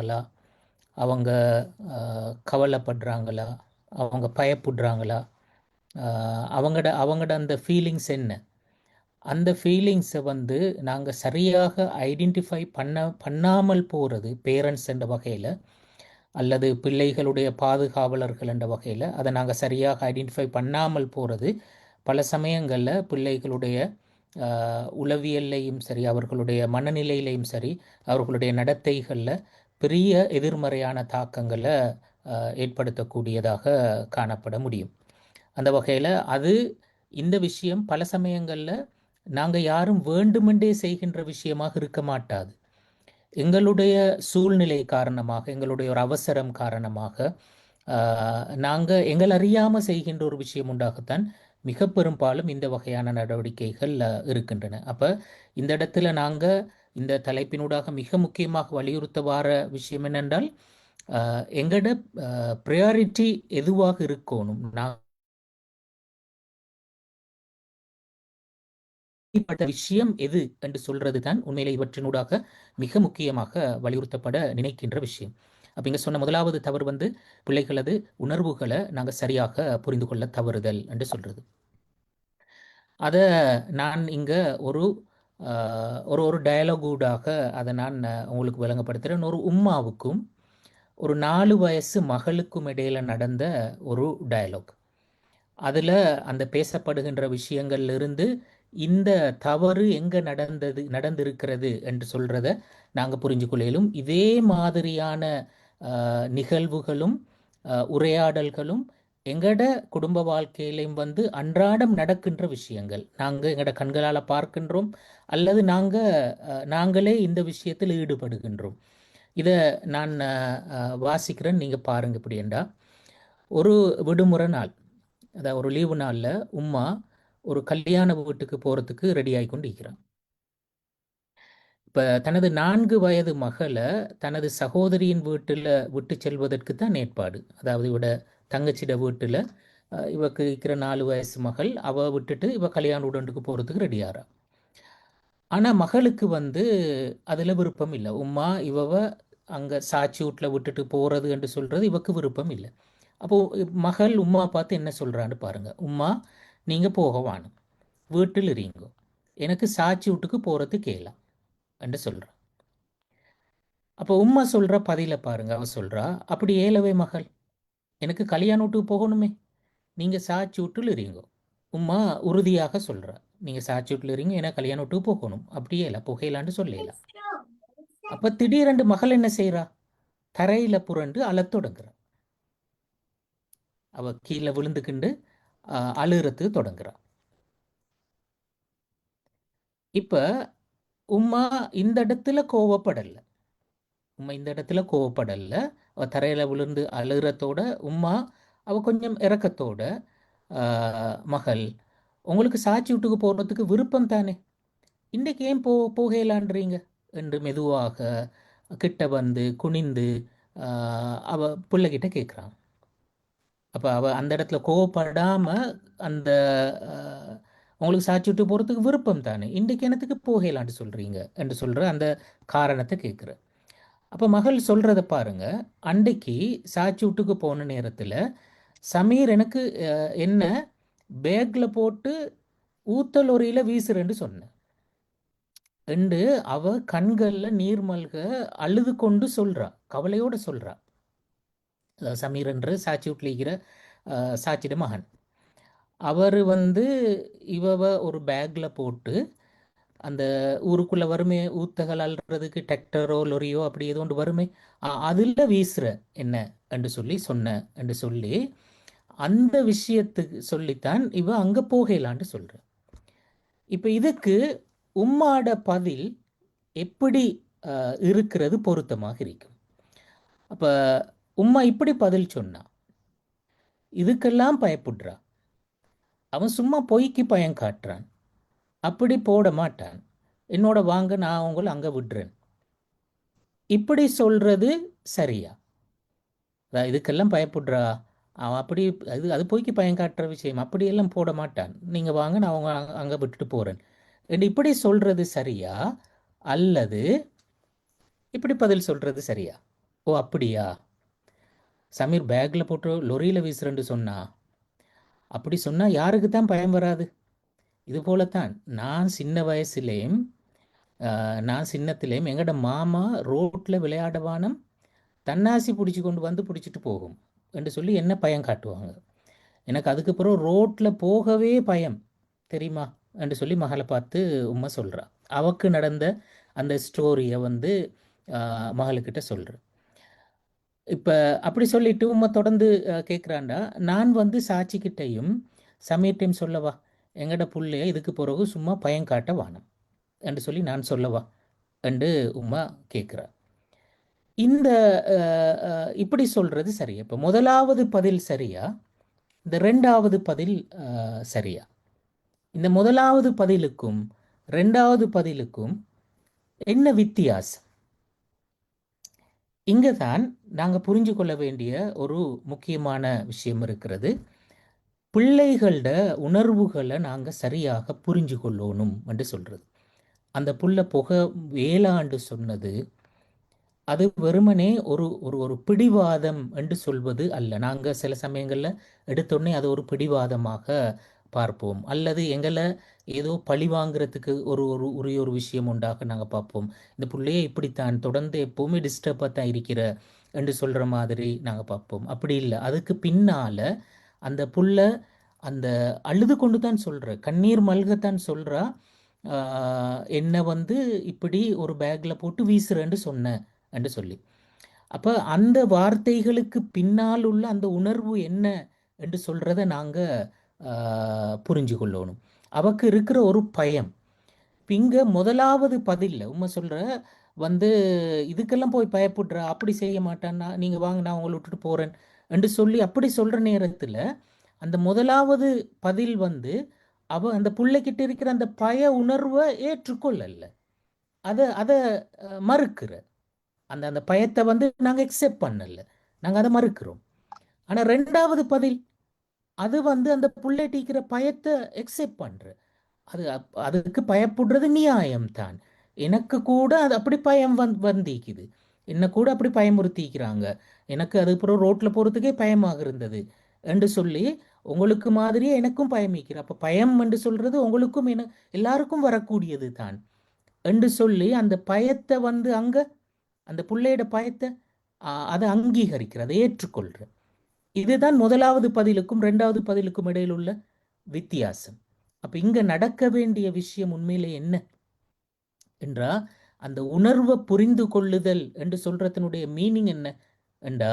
இருக்கிறாங்களா, அவங்க கவலைப்படுறாங்களா, அவங்க பயப்படுறாங்களா, அவங்களோட அவங்களோட அந்த ஃபீலிங்ஸ் என்ன, அந்த ஃபீலிங்ஸை வந்து நாங்கள் சரியாக ஐடென்டிஃபை பண்ணாமல் போகிறது பேரண்ட்ஸ் என்ற வகையில், அல்லது பிள்ளைகளுடைய பாதுகாவலர்கள் என்ற வகையில் அதை நாங்கள் சரியாக ஐடென்டிஃபை பண்ணாமல் போகிறது பல சமயங்களில் பிள்ளைகளுடைய உளவியல்லையும் சரி, அவர்களுடைய மனநிலையிலையும் சரி, அவர்களுடைய நடத்தைகளில் பெரிய எதிர்மறையான தாக்கங்களை ஏற்படுத்தக்கூடியதாக காணப்பட முடியும். அந்த வகையில் இந்த விஷயம் பல சமயங்களில் நாங்கள் யாரும் வேண்டுமென்றே செய்கின்ற விஷயமாக இருக்க மாட்டாது. எங்களுடைய சூழ்நிலை காரணமாக, எங்களுடைய ஒரு அவசரம் காரணமாக நாங்கள் எங்கள் அறியாமல் செய்கின்ற ஒரு விஷயம் உண்டாகத்தான் மிக பெரும்பாலும் இந்த வகையான நடவடிக்கைகள் இருக்கின்றன. அப்போ இந்த இடத்துல நாங்கள் இந்த தலைப்பினூடாக மிக முக்கியமாக வலியுறுத்த வார விஷயம் என்னென்றால், எங்களோட ப்ரையாரிட்டி எதுவாக இருக்கணும், விஷயம் எது என்று சொல்றது தான் உண்மையிலே இவற்றினூடாக மிக முக்கியமாக வலியுறுத்தப்பட நினைக்கின்ற விஷயம். அப்போ இங்கே சொன்ன முதலாவது தவறு வந்து பிள்ளைகளது உணர்வுகளை நாங்கள் சரியாக புரிந்து கொள்ள தவறுதல் என்று சொல்றது. அதை நான் இங்கே ஒரு ஒரு டயலாகூடாக அதை நான் உங்களுக்கு விளங்கப்படுத்துகிறேன். ஒரு உம்மாவுக்கும் ஒரு 4 வயசு மகளுக்கும் இடையில் நடந்த ஒரு டயலாக். அதில் அந்த பேசப்படுகின்ற விஷயங்கள்லிருந்து இந்த தவறு எங்கே நடந்திருக்கிறது என்று சொல்கிறத நாங்கள் புரிஞ்சு கொள்ளையிலும். இதே மாதிரியான நிகழ்வுகளும் உரையாடல்களும் எங்களோட குடும்ப வாழ்க்கையிலையும் வந்து அன்றாடம் நடக்கின்ற விஷயங்கள், நாங்கள் எங்களோட கண்களால் பார்க்கின்றோம், அல்லது நாங்களே இந்த விஷயத்தில் ஈடுபடுகின்றோம். இதை நான் வாசிக்கிறேன், நீங்கள் பாருங்க. எப்படின்னா, ஒரு விடுமுறை நாள், அதாவது ஒரு லீவு நாளில் உம்மா ஒரு கல்யாண வீட்டுக்கு போகிறதுக்கு ரெடி ஆகி கொண்டு இருக்கிறான். இப்போ தனது 4 வயது மகளை தனது சகோதரியின் வீட்டில் விட்டு செல்வதற்கு தான் ஏற்பாடு. அதாவது இவட தங்கச்சிட வீட்டில் இவக்கு இருக்கிற 4 வயசு மகள் விட்டுட்டு இவ கல்யாண உடனுக்கு போகிறதுக்கு ரெடியாரா. ஆனால் மகளுக்கு வந்து அதில் விருப்பம் இல்லை. உம்மா இவ அங்கே சாட்சி வீட்டில் விட்டுட்டு போகிறது என்று சொல்கிறது இவக்கு விருப்பம் இல்லை. அப்போது மகள் உம்மா பார்த்து என்ன சொல்கிறான்னு பாருங்கள். உம்மா, நீங்கள் போக வாணும், வீட்டில் இருங்கோ, எனக்கு சாட்சி வீட்டுக்கு போகிறது கேளா என்று சொல்கிறான். அப்போ உம்மா சொல்கிற பதில பாருங்க. அவ சொல்கிறா, அப்படி ஏலவே மகள், எனக்கு கல்யாண வீட்டுக்கு போகணுமே, நீங்கள் சாட்சி வீட்டில் இருங்கோ. உம்மா உறுதியாக சொல்கிறா, நீங்கள் சாட்சி வீட்டில் இருங்க, எனக்கு கல்யாண வீட்டுக்கு போகணும், அப்படியே இல்லை புகையிலான்னு சொல்லலாம். அப்போ திடீரென்று மகள் என்ன செய்கிறா, தரையில் புரண்டு அழத் தொடங்குறா. அவ கீழே விழுந்துக்கிண்டு அழுகிறதுக்கு தொடங்குறா. இப்போ உம்மா இந்த இடத்துல கோவப்படலை. அவ தரையில் விழுந்து அழுகிறதோட உம்மா அவ கொஞ்சம் இறக்கத்தோட, மகள், உங்களுக்கு சாட்சி வீட்டுக்கு போகிறதுக்கு விருப்பம் தானே, இன்றைக்கு ஏன் போகலான்றீங்க என்று மெதுவாக கிட்ட வந்து குனிந்து அவ பிள்ளைகிட்ட கேட்குறான். அப்போ அவள் அந்த இடத்துல கோவப்படாமல் அந்த உங்களுக்கு சாட்சி விட்டு போகிறதுக்கு விருப்பம் தானே, இன்றைக்கு என்னத்துக்கு போகலான்னு சொல்கிறீங்க என்று சொல்கிற அந்த காரணத்தை கேட்குற. அப்போ மகள் சொல்கிறத பாருங்க. அன்றைக்கு சாட்சி விட்டுக்கு போன நேரத்தில் சமீர் எனக்கு என்ன பேக்கில் போட்டு ஊத்தலொரியில் வீசுறேன்னு சொன்னேன் என்று அவ கண்களில் நீர் மல்க அழுது கொண்டு சொல்கிறா, கவலையோடு சொல்கிறா. சமீர் என்று சாட்சி விட்டுலிக்கிற சாட்சிட மகன். அவர் வந்து இவ ஒரு பேக்கில் போட்டு அந்த ஊருக்குள்ளே வருமே, ஊத்தகள் அல்றதுக்கு டிராக்டரோ லொரியோ அப்படி ஏதோ ஒன்று வருமே, அதில் வீசுற என்ன என்று சொல்லி அந்த விஷயத்துக்கு சொல்லித்தான் இவ அங்கே போகலான்னு சொல்கிற. இப்போ இதுக்கு உம்மாட பதில் எப்படி இருக்கிறது பொருத்தமாக இருக்கும். அப்போ உம்மா இப்படி பதில் சொன்னா, இதுக்கெல்லாம் பயப்படுறா, அவன் சும்மா பொய்க்கு பயம் காட்டுறான், அப்படி போட மாட்டான், என்னோட வாங்க, நான் உங்களை அங்கே விடுறேன், இப்படி சொல்கிறது சரியா? இதுக்கெல்லாம் பயப்படுறா, அவன் அப்படி அது பொய்க்கு பயம் காட்டுற விஷயம், அப்படியெல்லாம் போட மாட்டான், நீங்கள் வாங்க, நான் அவங்க அங்கே விட்டுட்டு போகிறேன் என்று இப்படி சொல்கிறது சரியா, அல்லது இப்படி பதில் சொல்கிறது சரியா? ஓ அப்படியா? சமீர் பேக்கில் போட்டு லொரியில் வீசுறேன்னு சொன்னா, அப்படி சொன்னால் யாருக்கு தான் பயம் வராது? இது போலத்தான் நான் சின்ன வயசுலேயும் நான் சின்னத்திலேயும் எங்கட மாமா ரோட்டில் விளையாடவானம் தன்னாசி பிடிச்சி கொண்டு வந்து பிடிச்சிட்டு போகும் என்று சொல்லி என்ன பயம் காட்டுவாங்க. எனக்கு அதுக்கப்புறம் ரோட்டில் போகவே பயம் தெரியுமா என்று சொல்லி மகளை பார்த்து உம்மா சொல்கிறா. அவக்கு நடந்த அந்த ஸ்டோரியை வந்து மகளுக்கிட்ட சொல்கிறேன். இப்போ அப்படி சொல்லிட்டு உம்மா தொடர்ந்து கேட்குறாண்டா, நான் வந்து சாட்சிக்கிட்டையும் சமயத்தையும் சொல்லவா எங்கட புள்ளைய இதுக்கு பிறகு சும்மா பயம் காட்ட வானம் என்று சொல்லி நான் சொல்லவா என்று உம்மா கேட்குறா. இந்த இப்படி சொல்றது சரியா? இப்போ முதலாவது பதில் சரியா, இந்த ரெண்டாவது பதில் சரியா? இந்த முதலாவது பதிலுக்கும் ரெண்டாவது பதிலுக்கும் என்ன வித்தியாசம்? இங்கே தான் நாங்கள் புரிஞ்சு கொள்ள வேண்டிய ஒரு முக்கியமான விஷயம் இருக்கிறது. பிள்ளைகளோட உணர்வுகளை நாங்கள் சரியாக புரிஞ்சு கொள்ளணும் என்று சொல்கிறது. அந்த புள்ள புகை வேளாண்டு சொன்னது அது வெறுமனே ஒரு ஒரு ஒரு பிடிவாதம் என்று சொல்வது அல்ல. நாங்கள் சில சமயங்களில் எடுத்தோடனே அது ஒரு பிடிவாதமாக பார்ப்போம், அல்லது எங்களை ஏதோ பழி வாங்குறதுக்கு ஒரு ஒரு உரிய ஒரு விஷயம் உண்டாக நாங்கள் பார்ப்போம். இந்த பிள்ளையே இப்படித்தான் தொடர்ந்து எப்போவுமே டிஸ்டர்பாக தான் இருக்கிற என்று சொல்கிற மாதிரி நாங்கள் பார்ப்போம். அப்படி இல்லை, அதுக்கு பின்னால் அந்த புள்ள அந்த அழுது கொண்டு தான் சொல்கிற, கண்ணீர் மல்கத்தான் சொல்கிறா, என்னை வந்து இப்படி ஒரு பேக்கில் போட்டு வீசுறேன்னு சொன்னேன் என்று சொல்லி. அப்போ அந்த வார்த்தைகளுக்கு பின்னால் உள்ள அந்த உணர்வு என்ன என்று சொல்கிறத நாங்கள் புரிஞ்சு கொள்ளணும். அவக்கு இருக்கிற ஒரு பயம். இப்போ இங்கே முதலாவது பதிலில் உண்மை சொல்கிற வந்து இதுக்கெல்லாம் போய் பயப்படுற, அப்படி செய்ய மாட்டான்னா நீங்கள் வாங்க நான் உங்களை விட்டுட்டு போகிறேன் என்று சொல்லி அப்படி சொல்கிற நேரத்தில் அந்த முதலாவது பதில் வந்து அவ அந்த பிள்ளைக்கிட்ட இருக்கிற அந்த பய உணர்வை ஏற்றுக்கொள்ளல, அதை அதை மறுக்கிற. அந்த அந்த பயத்தை வந்து நாங்கள் எக்ஸெப்ட் பண்ணல, நாங்கள் அதை மறுக்கிறோம். ஆனால் ரெண்டாவது பதில் அது வந்து அந்த புள்ளைட்டிக்கிற பயத்தை எக்ஸெப்ட் பண்ணுற. அது அதுக்கு பயப்படுறது நியாயம்தான். எனக்கு கூட அது அப்படி பயம் வந்திக்குது, என்ன கூட அப்படி பயமுறுத்திக்கிறாங்க, எனக்கு அதுக்கப்புறம் ரோட்டில் போகிறதுக்கே பயமாக இருந்தது என்று சொல்லி உங்களுக்கு மாதிரியே எனக்கும் பயமிக்கிற. அப்போ பயம் என்று சொல்கிறது உங்களுக்கும் எல்லாருக்கும் வரக்கூடியது தான் என்று சொல்லி அந்த பயத்தை வந்து அங்கே அந்த பிள்ளையோட பயத்தை அதை அங்கீகரிக்கிற, அதை ஏற்றுக்கொள்கிற. இதுதான் முதலாவது பதிலுக்கும் ரெண்டாவது பதிலுக்கும் இடையில் உள்ள வித்தியாசம். அப்போ இங்கே நடக்க வேண்டிய விஷயம் உண்மையிலே என்ன என்றா, அந்த உணர்வை புரிந்து கொள்ளுதல் என்று சொல்றதனுடைய மீனிங் என்ன என்றா,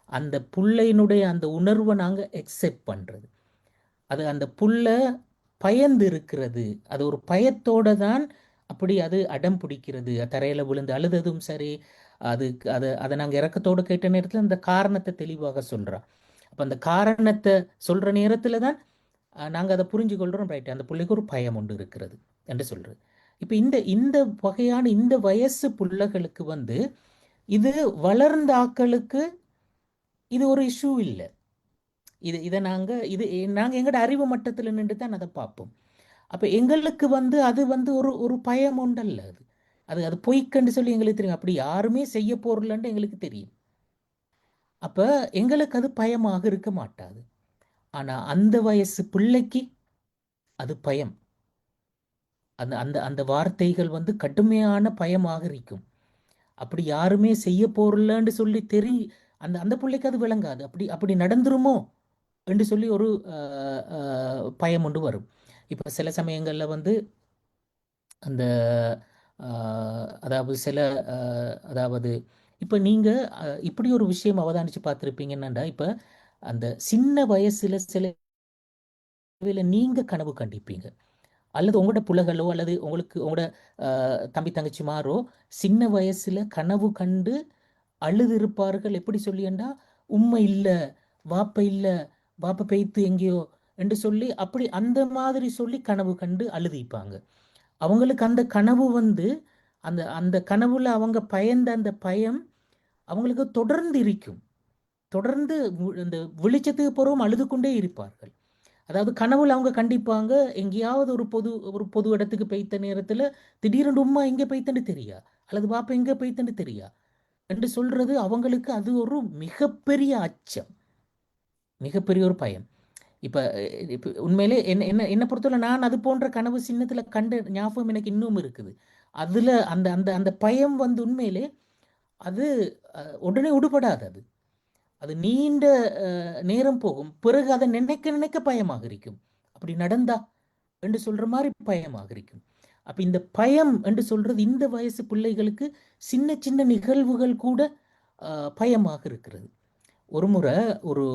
அந்த புள்ளையினுடைய அந்த உணர்வை நாங்கள் எக்ஸெப்ட் பண்ணுறது. அது அந்த புள்ள பயந்து இருக்கிறது, அது ஒரு பயத்தோடு தான் அப்படி அது அடம் பிடிக்கிறது, தரையில் விழுந்து அழுததும் சரி, அதுக்கு அதை நாங்கள் இறக்கத்தோடு கேட்ட நேரத்தில் அந்த காரணத்தை தெளிவாக சொல்கிறோம். அப்போ அந்த காரணத்தை சொல்கிற நேரத்தில் தான் நாங்கள் அதை புரிஞ்சு கொள்கிறோம். ரைட், அந்த பிள்ளைக்கு ஒரு பயம் ஒன்று இருக்கிறது என்று சொல்கிறது. இப்போ இந்த இந்த வகையான இந்த வயசு பிள்ளைகளுக்கு வந்து இது வளர்ந்த ஆக்களுக்கு இது ஒரு இஷ்யூ இல்லை. இதை நாங்கள் எங்களோட அறிவு மட்டத்தில் நின்று தான் அதை பார்ப்போம். அப்போ எங்களுக்கு வந்து அது வந்து ஒரு ஒரு பயம் உண்டல்ல, அது அது அது பொய்க்கண்டு சொல்லி எங்களுக்கு தெரியும், அப்படி யாருமே செய்ய போறலன்னு எங்களுக்கு தெரியும். அப்போ எங்களுக்கு அது பயமாக இருக்க மாட்டாது. ஆனால் அந்த வயசு பிள்ளைக்கு அது பயம். அந்த அந்த அந்த வார்த்தைகள் வந்து கடுமையான பயமாக இருக்கும். அப்படி யாருமே செய்ய போறலன்னு சொல்லி அந்த அந்த பிள்ளைக்கு அது விளங்காது, அப்படி அப்படி நடந்துருமோ என்று சொல்லி ஒரு பயம் ஒன்று வரும். இப்போ சில சமயங்களில் வந்து அந்த அதாவது சில அதாவது இப்போ நீங்கள் இப்படி ஒரு விஷயம் அவதானித்து பார்த்துருப்பீங்கன்னா, இப்போ அந்த சின்ன வயசில் சில நீங்கள் கனவு கண்டிப்பீங்க, அல்லது உங்களோட புலகளோ அல்லது உங்களுக்கு உங்களோட தம்பி தங்கச்சிமாரோ சின்ன வயசில் கனவு கண்டு அழுது இருப்பார்கள். எப்படி சொல்லியண்டா, உண்மை இல்லை, வாப்ப இல்லை, வாப்ப பெய்த்து எங்கேயோ என்று சொல்லி அப்படி அந்த மாதிரி சொல்லி கனவு கண்டு அழுதிப்பாங்க. அவங்களுக்கு அந்த கனவு வந்து அந்த அந்த கனவுல அவங்க பயந்த அந்த பயம் அவங்களுக்கு தொடர்ந்து இருக்கும். தொடர்ந்து இந்த வெளிச்சத்துக்கு போறவும் அழுது கொண்டே இருப்பார்கள். அதாவது கனவுல அவங்க கண்டிப்பாங்க எங்கேயாவது ஒரு பொது இடத்துக்கு பெய்த்த நேரத்தில் திடீரென்று உம்மா எங்கே பெய்த்தன்னு தெரியா, அல்லது பாப்பா எங்கே பெய்த்தன்னு தெரியா, என்று சொல்றது அவங்களுக்கு அது ஒரு மிகப்பெரிய அச்சம், மிகப்பெரிய ஒரு பயம். இப்ப இப்ப உண்மையிலே என்ன என்ன என்ன பொறுத்தவரை நான் அது போன்ற கனவு சின்னத்துல கண்ட ஞாபகம் எனக்கு இன்னும் இருக்குது. அதுல அந்த அந்த அந்த பயம் வந்து உண்மையிலே அது உடனே உடுபடாது. அது அது நீண்ட நேரம் போகும். பிறகு அதை நினைக்க நினைக்க பயமாக இருக்கும். அப்படி நடந்தா என்று சொல்ற மாதிரி பயமாக இருக்கும். அப்ப இந்த பயம் என்று சொல்றது இந்த வயசு பிள்ளைகளுக்கு சின்ன சின்ன நிகழ்வுகள் கூட பயமாக இருக்கிறது. ஒரு முறை ஒரு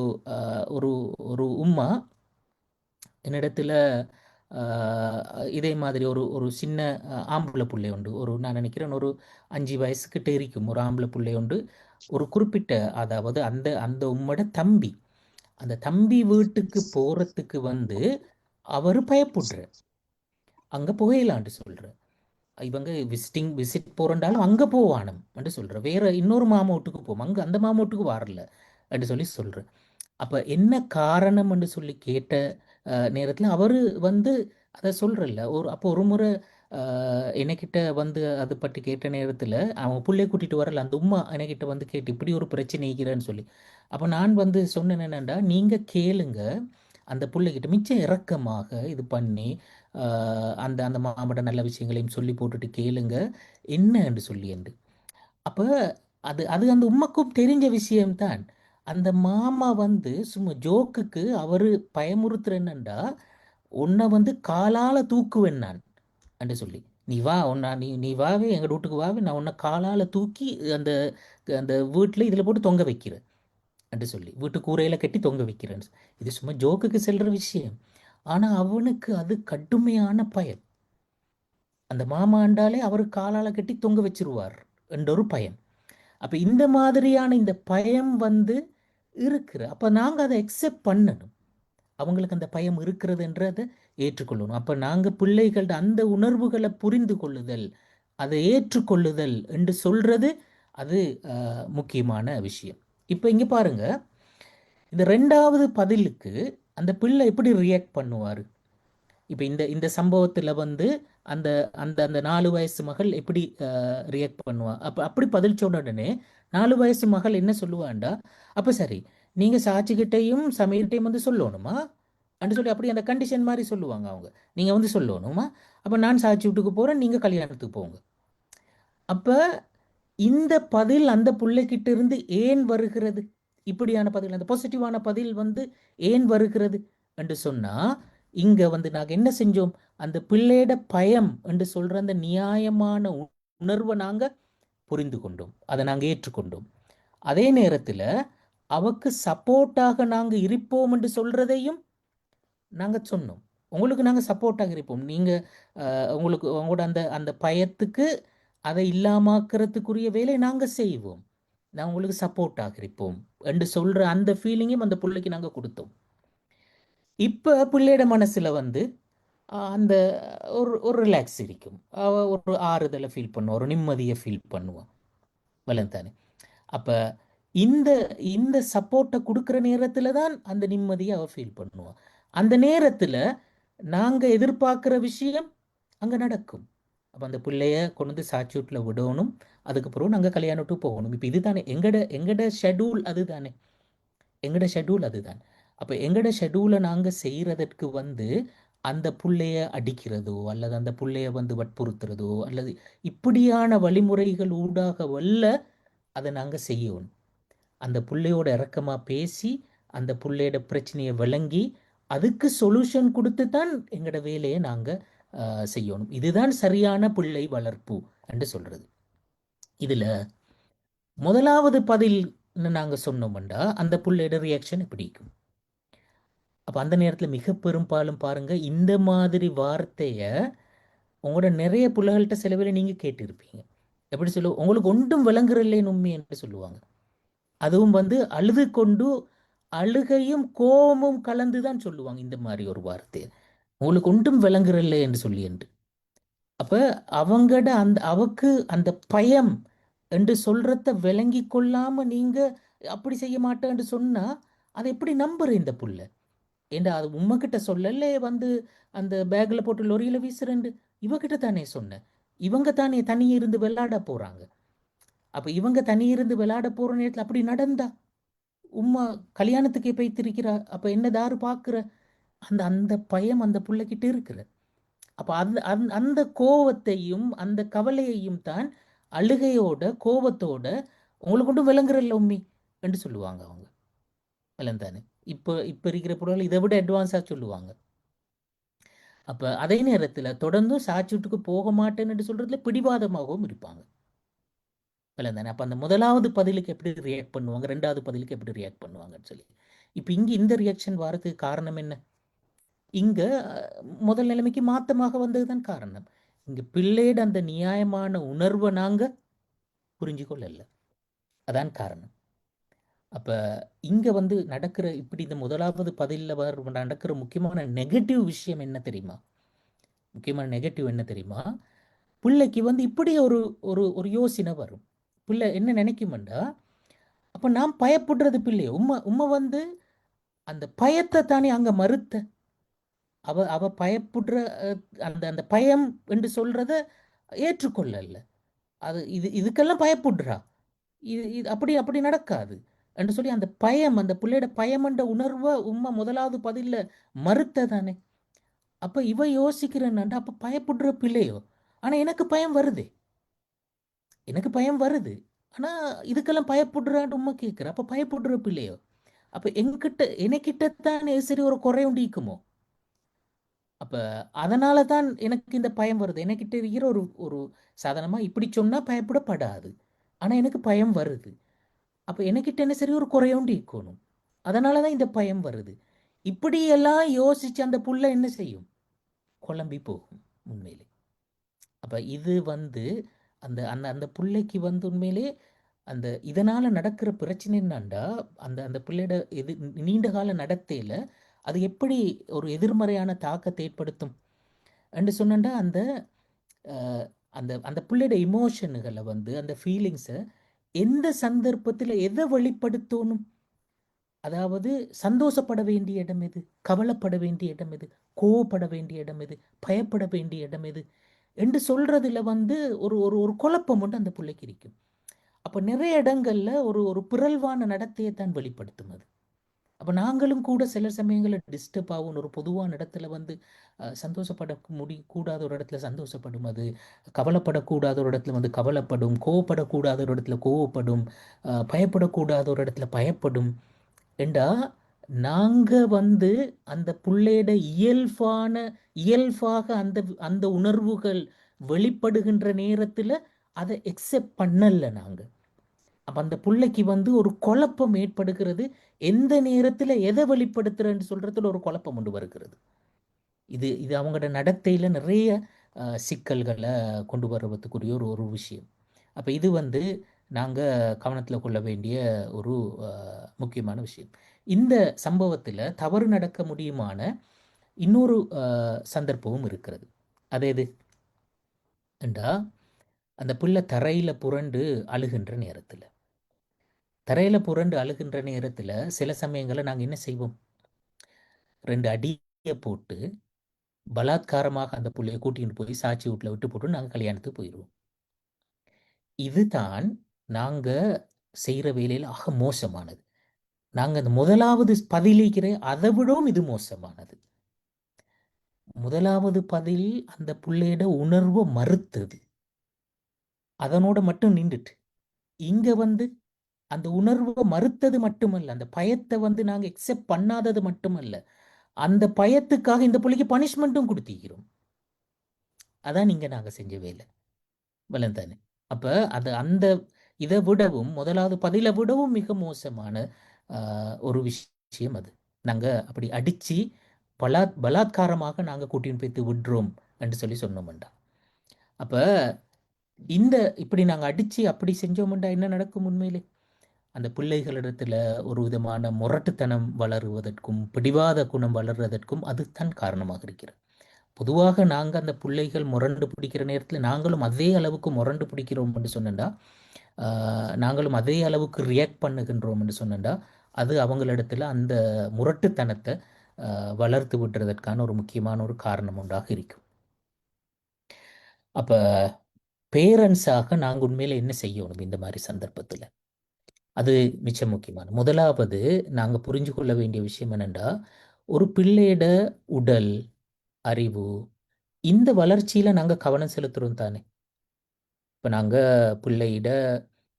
ஒரு ஒரு உம்மா என்னிடத்துல இதே மாதிரி ஒரு ஒரு சின்ன ஆம்பளை பிள்ளை உண்டு. ஒரு நான் நினைக்கிறேன் ஒரு 5 வயசுக்கிட்ட இருக்கும் ஒரு ஆம்பளை பிள்ளை உண்டு. ஒரு குறிப்பிட்ட அதாவது அந்த அந்த உம்மோட தம்பி அந்த தம்பி வீட்டுக்கு போறதுக்கு வந்து அவர் பயப்படுற அங்க புகையிலான்னு சொல்ற இவங்க விசிட் போறண்டாலும் அங்க போவானம் என்று சொல்ற வேற இன்னொரு மாமா வீட்டுக்கு போவோம் அங்க அந்த மாமா வீட்டுக்கு வரல என்று சொல்லி சொல்ற. அப்ப என்ன காரணம் என்று சொல்லி கேட்ட நேரத்துல அவரு வந்து அதை சொல்றல்ல ஒரு அப்போ ஒரு முறை என்கிட்ட வந்து அதை பற்றி கேட்ட நேரத்துல அவங்க புள்ளைய கூட்டிட்டு வரல அந்த உம்மா என்கிட்ட வந்து கேட்டு இப்படி ஒரு பிரச்சனை இருக்கிறேன்னு சொல்லி. அப்ப நான் வந்து சொன்னேன் என்னண்டா நீங்க கேளுங்க அந்த பிள்ளைகிட்ட மிச்சம் இரக்கமாக இது பண்ணி அந்த அந்த மாமட நல்ல விஷயங்களையும் சொல்லி போட்டுட்டு கேளுங்க என்ன என்று சொல்லி என்று. அப்ப அது அது அந்த உம்மக்கும் தெரிஞ்ச விஷயம்தான். அந்த மாமா வந்து சும்மா ஜோக்குக்கு அவரு பயமுறுத்துற என்னண்டா உன்னை வந்து காலால தூக்குவேன் நான் என்று சொல்லி நீ வா உன்னை நீ நீ வாவே எங்கள் வீட்டுக்கு வாவே நான் உன்னை காலால தூக்கி அந்த அந்த வீட்டில் இதில் போட்டு தொங்க வைக்கிறேன் என்று சொல்லி வீட்டு கூரையில கட்டி தொங்க வைக்கிறேன். இது சும்மா ஜோக்குக்கு செல்ற விஷயம். ஆனா அவனுக்கு அது கடுமையான பயம். அந்த மாமாண்டாலே அவர் காலால கட்டி தொங்க வச்சிருவார் என்ற ஒரு பயம். அப்ப இந்த மாதிரியான இந்த பயம் வந்து இருக்கிற அப்ப நாங்க அதை அக்செப்ட் பண்ணணும். அவங்களுக்கு அந்த பயம் இருக்கிறதுன்றதை ஏற்றுக்கொள்ளணும். அப்ப நாங்க பிள்ளைகளோட அந்த உணர்வுகளை புரிந்து கொள்ளுதல் அதை ஏற்றுக்கொள்ளுதல் என்று சொல்றது அது முக்கியமான விஷயம். இப்ப இங்க பாருங்க இந்த ரெண்டாவது பதிலுக்கு அந்த பிள்ளை எப்படி ரியாக்ட் பண்ணுவாரு. இப்ப இந்த இந்த சம்பவத்துல வந்து அந்த அந்த அந்த 4 வயசு மகள் எப்படி ரியாக்ட் பண்ணுவா. அப்ப அப்படி பதில் சொன்ன உடனே 4 வயசு மகள் என்ன சொல்லுவாண்டா அப்ப சரி நீங்க சாட்சிகிட்டையும் சமீர்கிட்டையும் வந்து சொல்லணுமா அப்படின்னு சொல்லி அப்படி அந்த கண்டிஷன் மாதிரி சொல்லுவாங்க அவங்க. நீங்க வந்து சொல்லணுமா அப்ப நான் சாட்சி வீட்டுக்கு போறேன் நீங்க கல்யாணத்துக்கு போங்க. அப்ப இந்த பதில் அந்த பிள்ளைகிட்ட இருந்து ஏன் வருகிறது இப்படியான பதில் அந்த பாசிட்டிவான பதில் வந்து ஏன் வருகிறது என்று சொன்னா இங்க வந்து நாங்க என்ன செஞ்சோம் அந்த பிள்ளையோட பயம் என்று சொல்ற அந்த நியாயமான உணர்வை நாங்க புரிந்து கொண்டோம் அதை நாங்க ஏற்றுக்கொண்டோம். அதே நேரத்துல அவக்கு சப்போர்ட்டாக நாங்க இருப்போம் என்று சொல்றதையும் நாங்க சொன்னோம். உங்களுக்கு நாங்க சப்போர்ட்டாக இருப்போம். நீங்க உங்களுக்கு உங்களோட அந்த அந்த பயத்துக்கு அதை இல்லாமாக்குறதுக்குரிய வேலை நாங்க செய்வோம். நான் உங்களுக்கு சப்போர்ட்டாக இருப்போம் என்று சொல்ற அந்த ஃபீலிங்கையும் அந்த பிள்ளைக்கு நாங்க கொடுத்தோம். இப்ப பிள்ளையோட மனசுல வந்து அந்த ஒரு ஒரு ரிலாக்ஸ் இருக்கும். அவ ஒரு ஆறுதலை ஃபீல் பண்ணுவான் ஒரு நிம்மதியை ஃபீல் பண்ணுவான் வளர்ந்தானே. அப்ப இந்த இந்த சப்போர்ட்டை கொடுக்குற நேரத்துல தான் அந்த நிம்மதியை அவ ஃபீல் பண்ணுவான். அந்த நேரத்துல நாங்க எதிர்பார்க்கிற விஷயம் அங்க நடக்கும். அப்ப அந்த பிள்ளைய கொண்டு வந்து சாட்சி வீட்டில் விடணும். அதுக்கப்புறம் நாங்க கல்யாணத்துக்கு போகணும். இப்ப இதுதானே எங்கட எங்கட ஷெட்யூல் அதுதானே எங்கட ஷெட்யூல் அதுதான். அப்ப எங்கட ஷெட்யூலை நாங்க செய்யறதற்கு வந்து அந்த புள்ளைய அடிக்கிறதோ அல்லது அந்த புள்ளைய வந்து வற்புறுத்துறதோ அல்லது இப்படியான வழிமுறைகள் ஊடாக வல்ல அதை நாங்க செய்யணும். அந்த புள்ளையோட இறக்கமா பேசி அந்த புள்ளையோட பிரச்சனையை விளங்கி அதுக்கு சொல்யூஷன் கொடுத்து தான் எங்களோட வேலையை நாங்க செய்யணும். இதுதான் சரியான பிள்ளை வளர்ப்பு என்று சொல்றது. இதுல முதலாவது பதில் நாங்க சொன்னோம்டா அந்த புள்ளையோட ரியாக்ஷன் எப்படி இருக்கும். அப்ப அந்த நேரத்துல மிக பெரும்பாலும் பாருங்க இந்த மாதிரி வார்த்தைய உங்களோட நிறைய பிள்ளைகள்கிட்ட சிலவேளை நீங்க கேட்டிருப்பீங்க. எப்படி சொல்லுவோம் உங்களுக்கு ஒன்றும் விளங்குறல்லேன்னு உண்மை என்று சொல்லுவாங்க. அதுவும் வந்து அழுது கொண்டு அழுகையும் கோபமும் கலந்துதான் சொல்லுவாங்க இந்த மாதிரி ஒரு வார்த்தை உங்களுக்கு ஒன்றும் விளங்குறல்ல என்று சொல்லி என்று. அப்ப அவங்கட அந்த அவக்கு அந்த பயம் என்று சொல்றத விளங்கி கொள்ளாம நீங்க அப்படி செய்ய மாட்டேன்னு சொன்னா அதை எப்படி நம்புற இந்த புள்ள ஏண்டா அது உம்மகிட்ட சொல்லல வந்து அந்த பேக்ல போட்டு லொரியில வீசுறேன் இவகிட்ட தானே சொன்னேன். இவங்க தானே தனியே இருந்து விளையாட போறாங்க. அப்ப இவங்க தனியிருந்து விளையாட போற நேரத்துல அப்படி நடந்தா உம்மா கல்யாணத்துக்கே போய்த்திருக்கிறா, அப்ப என்ன தாரு பாக்குற அந்த அந்த பயம் அந்த புள்ளைகிட்ட இருக்கிற. அப்ப அந்த அந்த கோவத்தையும் அந்த கவலையையும் தான் அழுகையோட கோவத்தோட உங்களுக்கு ஒன்றும் விளங்குறல்ல உம்மி என்று சொல்லுவாங்க அவங்க. விளந்தானே? இப்போ இப்போ இருக்கிற பொருள் இதை விட அட்வான்ஸாக சொல்லுவாங்க. அப்போ அதே நேரத்தில் தொடர்ந்தும் சாட்சியத்துக்கு போக மாட்டேன்னு சொல்றதுல பிடிவாதமாகவும் இருப்பாங்க. விளந்தானே? அப்போ அந்த முதலாவது பதிலுக்கு எப்படி ரியாக்ட் பண்ணுவாங்க, ரெண்டாவது பதிலுக்கு எப்படி ரியாக்ட் பண்ணுவாங்கன்னு சொல்லி. இப்போ இங்கே இந்த ரியாக்ஷன் வரதுக்கு காரணம் என்ன? இங்க முதல் நிலைமைக்கு மாத்தமாக வந்ததுதான் காரணம். இங்க பிள்ளையோட அந்த நியாயமான உணர்வை நாங்க புரிஞ்சு கொள்ளல. அதான் காரணம். அப்ப இங்க வந்து நடக்கிற இப்படி இந்த முதலாவது பதில்ல நடக்கிற முக்கியமான நெகட்டிவ் விஷயம் என்ன தெரியுமா? முக்கியமான நெகட்டிவ் என்ன தெரியுமா? பிள்ளைக்கு வந்து இப்படி ஒரு ஒரு ஒரு யோசனை வரும். பிள்ளை என்ன நினைக்குமெண்டா, அப்ப நான் பயப்படுறது பிள்ளைய உம்மை உம்மை வந்து அந்த பயத்தை தானே அங்க மறுத்த. அவ அவ பயப்படுற அந்த அந்த பயம் என்று சொல்றத ஏற்றுக்கொள்ளல. அது இதுக்கெல்லாம் பயப்படுறா. இது இது அப்படி அப்படி நடக்காது என்று சொல்லி அந்த பயம் அந்த பிள்ளையோட பயமன்ற உணர்வை உம்மா முதலாவது பதில்ல மறுத்த தானே. அப்ப இவ யோசிக்கிறேன்னாண்டா அப்ப பயப்படுற பிள்ளையோ, ஆனா எனக்கு பயம் வருதே, எனக்கு பயம் வருது. ஆனா இதுக்கெல்லாம் பயப்படுறான்னு உம்மா கேட்குற, அப்ப பயப்படுற பிள்ளையோ. அப்ப என்கிட்ட எனக்கிட்ட தானே சரி ஒரு குறை உண்டு இருக்குமோ. அப்ப அதனால தான் எனக்கு இந்த பயம் வருது. எனக்கிட்ட இருக்கிற ஒரு ஒரு சாதாரணமா இப்படி சொன்னா பயப்படப்படாது. ஆனா எனக்கு பயம் வருது. அப்ப எனக்கிட்ட என்ன சரி ஒரு குறையோண்டு இருக்கணும். அதனால தான் இந்த பயம் வருது. இப்படியெல்லாம் யோசிச்சு அந்த புள்ள என்ன செய்யும்? குழம்பி போகும் உண்மையிலே. அப்ப இது வந்து அந்த அந்த அந்த புள்ளைக்கு வந்து உண்மையிலே அந்த இதனால நடக்கிற பிரச்சனை என்னன்னா, அந்த அந்த பிள்ளையோட நீண்ட கால நடத்தையில அது எப்படி ஒரு எதிர்மறையான தாக்கத்தை ஏற்படுத்தும் என்று சொன்னா, அந்த அ அந்த அந்த பிள்ளையோட எமோஷன்கள வந்து அந்த ஃபீலிங்ஸ எந்த சந்தர்ப்பத்தில எத வெளிப்படுத்தணும்? அதாவது சந்தோஷப்பட வேண்டிய இடம் எது? கவலைப்பட வேண்டிய இடம் எது? கோவப்பட வேண்டிய இடம் எது? பயப்பட வேண்டிய இடம் எது? என்று சொல்றதுல வந்து ஒரு ஒரு ஒரு குழப்பம் உண்டு அந்த புள்ளைக்கு இருக்கும். அப்ப நிறைய இடங்கள்ல ஒரு ஒரு பிறழ்வான நடத்தையை தான் வெளிப்படுத்தும் அது. அப்ப நாங்களும் கூட சில சமயங்கள்ல டிஸ்டர்ப் ஆகும். ஒரு பொதுவான இடத்துல வந்து சந்தோஷப்பட கூடாத ஒரு இடத்துல சந்தோஷப்படும் அது. கவலைப்படக்கூடாத ஒரு இடத்துல வந்து கவலைப்படும். கோவப்படக்கூடாத ஒரு இடத்துல கோவப்படும். பயப்படக்கூடாத ஒரு இடத்துல பயப்படும். ஏண்டா நாங்க வந்து அந்த புள்ளையோட இயல்பாக அந்த அந்த உணர்வுகள் வெளிப்படுகின்ற நேரத்துல அதை எக்செப்ட் பண்ணல நாங்க. அப்ப அந்த புள்ளைக்கு வந்து ஒரு குழப்பம் ஏற்படுகிறது. எந்த நேரத்துல எதை வெளிப்படுத்துறேன்னு சொல்றதுல ஒரு குழப்பம் கொண்டு வருகிறது. இது இது அவங்களோட நடத்தையில நிறைய சிக்கல்களை கொண்டு வருவதற்குரிய ஒரு ஒரு விஷயம். அப்ப இது வந்து நாங்க கவனத்துல கொள்ள வேண்டிய ஒரு முக்கியமான விஷயம். இந்த சம்பவத்துல தவறு நடக்க முடியுமான இன்னொரு சந்தர்ப்பமும் இருக்கிறது. அது எது என்றா, அந்த புள்ள தரையில புரண்டு அழுகின்ற நேரத்துல. தரையில புரண்டு அழுகின்ற நேரத்துல சில சமயங்கள்ல நாங்க என்ன செய்வோம்? 2 அடிய போட்டு பலாத்காரமாக அந்த புள்ளைய கூட்டிட்டு போய் சாட்சி வீட்ல விட்டு போட்டு நாங்க கல்யாணத்துக்கு போயிருவோம். இதுதான் நாங்க செய்ற வேலையில ஆக மோசமானது. நாங்க அந்த முதலாவது பதிலிக்கிற அதை விடவும் இது மோசமானது. முதலாவது பதில் அந்த புள்ளையோட உணர்வை மறுத்தது. அதனோட மட்டும் நின்றுட்டு. இங்க வந்து அந்த உணர்வை மறுத்தது மட்டுமல்ல, அந்த பயத்தை வந்து நாங்க எக்ஸெப்ட் பண்ணாதது மட்டுமல்ல, அந்த பயத்துக்காக இந்த புள்ளைக்கு பனிஷ்மெண்ட்டும் கொடுத்திருக்கிறோம். அதான் இங்க நாங்க செஞ்ச வேலை. விளந்தானே? அப்ப அது அந்த இதை விடவும் முதலாவது பதிலை விடவும் மிக மோசமான ஒரு விஷயம் அது. நாங்க அப்படி அடிச்சு பலாத்காரமாக நாங்க கூட்டின்னு போய்த்து விடுறோம் என்று சொல்லி சொன்னோம்டா. அப்ப இந்த இப்படி நாங்க அடிச்சு அப்படி செஞ்சோம்டா என்ன நடக்கும் உண்மையிலே? அந்த பிள்ளைகளிடத்துல ஒரு விதமான முரட்டுத்தனம் வளருவதற்கும் பிடிவாத குணம் வளர்வதற்கும் அதுதான் காரணமாக இருக்கிறது. பொதுவாக நாங்க அந்த பிள்ளைகள் முரண்டு பிடிக்கிற நேரத்தில் நாங்களும் அதே அளவுக்கு முரண்டு பிடிக்கிறோம் என்று சொன்னா, நாங்களும் அதே அளவுக்கு ரியாக்ட் பண்ணுகின்றோம் என்று சொன்னா, அது அவங்களிடத்துல அந்த முரட்டுத்தனத்தை வளர்த்து விடுறதற்கான ஒரு முக்கியமான ஒரு காரணம் உண்டாக இருக்கும். அப்ப பேரண்ட்ஸாக நாங்கள் உண்மையில என்ன செய்யணும் இந்த மாதிரி சந்தர்ப்பத்தில்? அது மிச்சம் முக்கியமான. முதலாவது நாங்கள் புரிஞ்சு கொள்ள வேண்டிய விஷயம் என்னென்னா, ஒரு பிள்ளையோட உடல், அறிவு, இந்த வளர்ச்சியில் நாங்கள் கவனம் செலுத்துகிறோம் தானே. இப்போ நாங்கள் பிள்ளையிட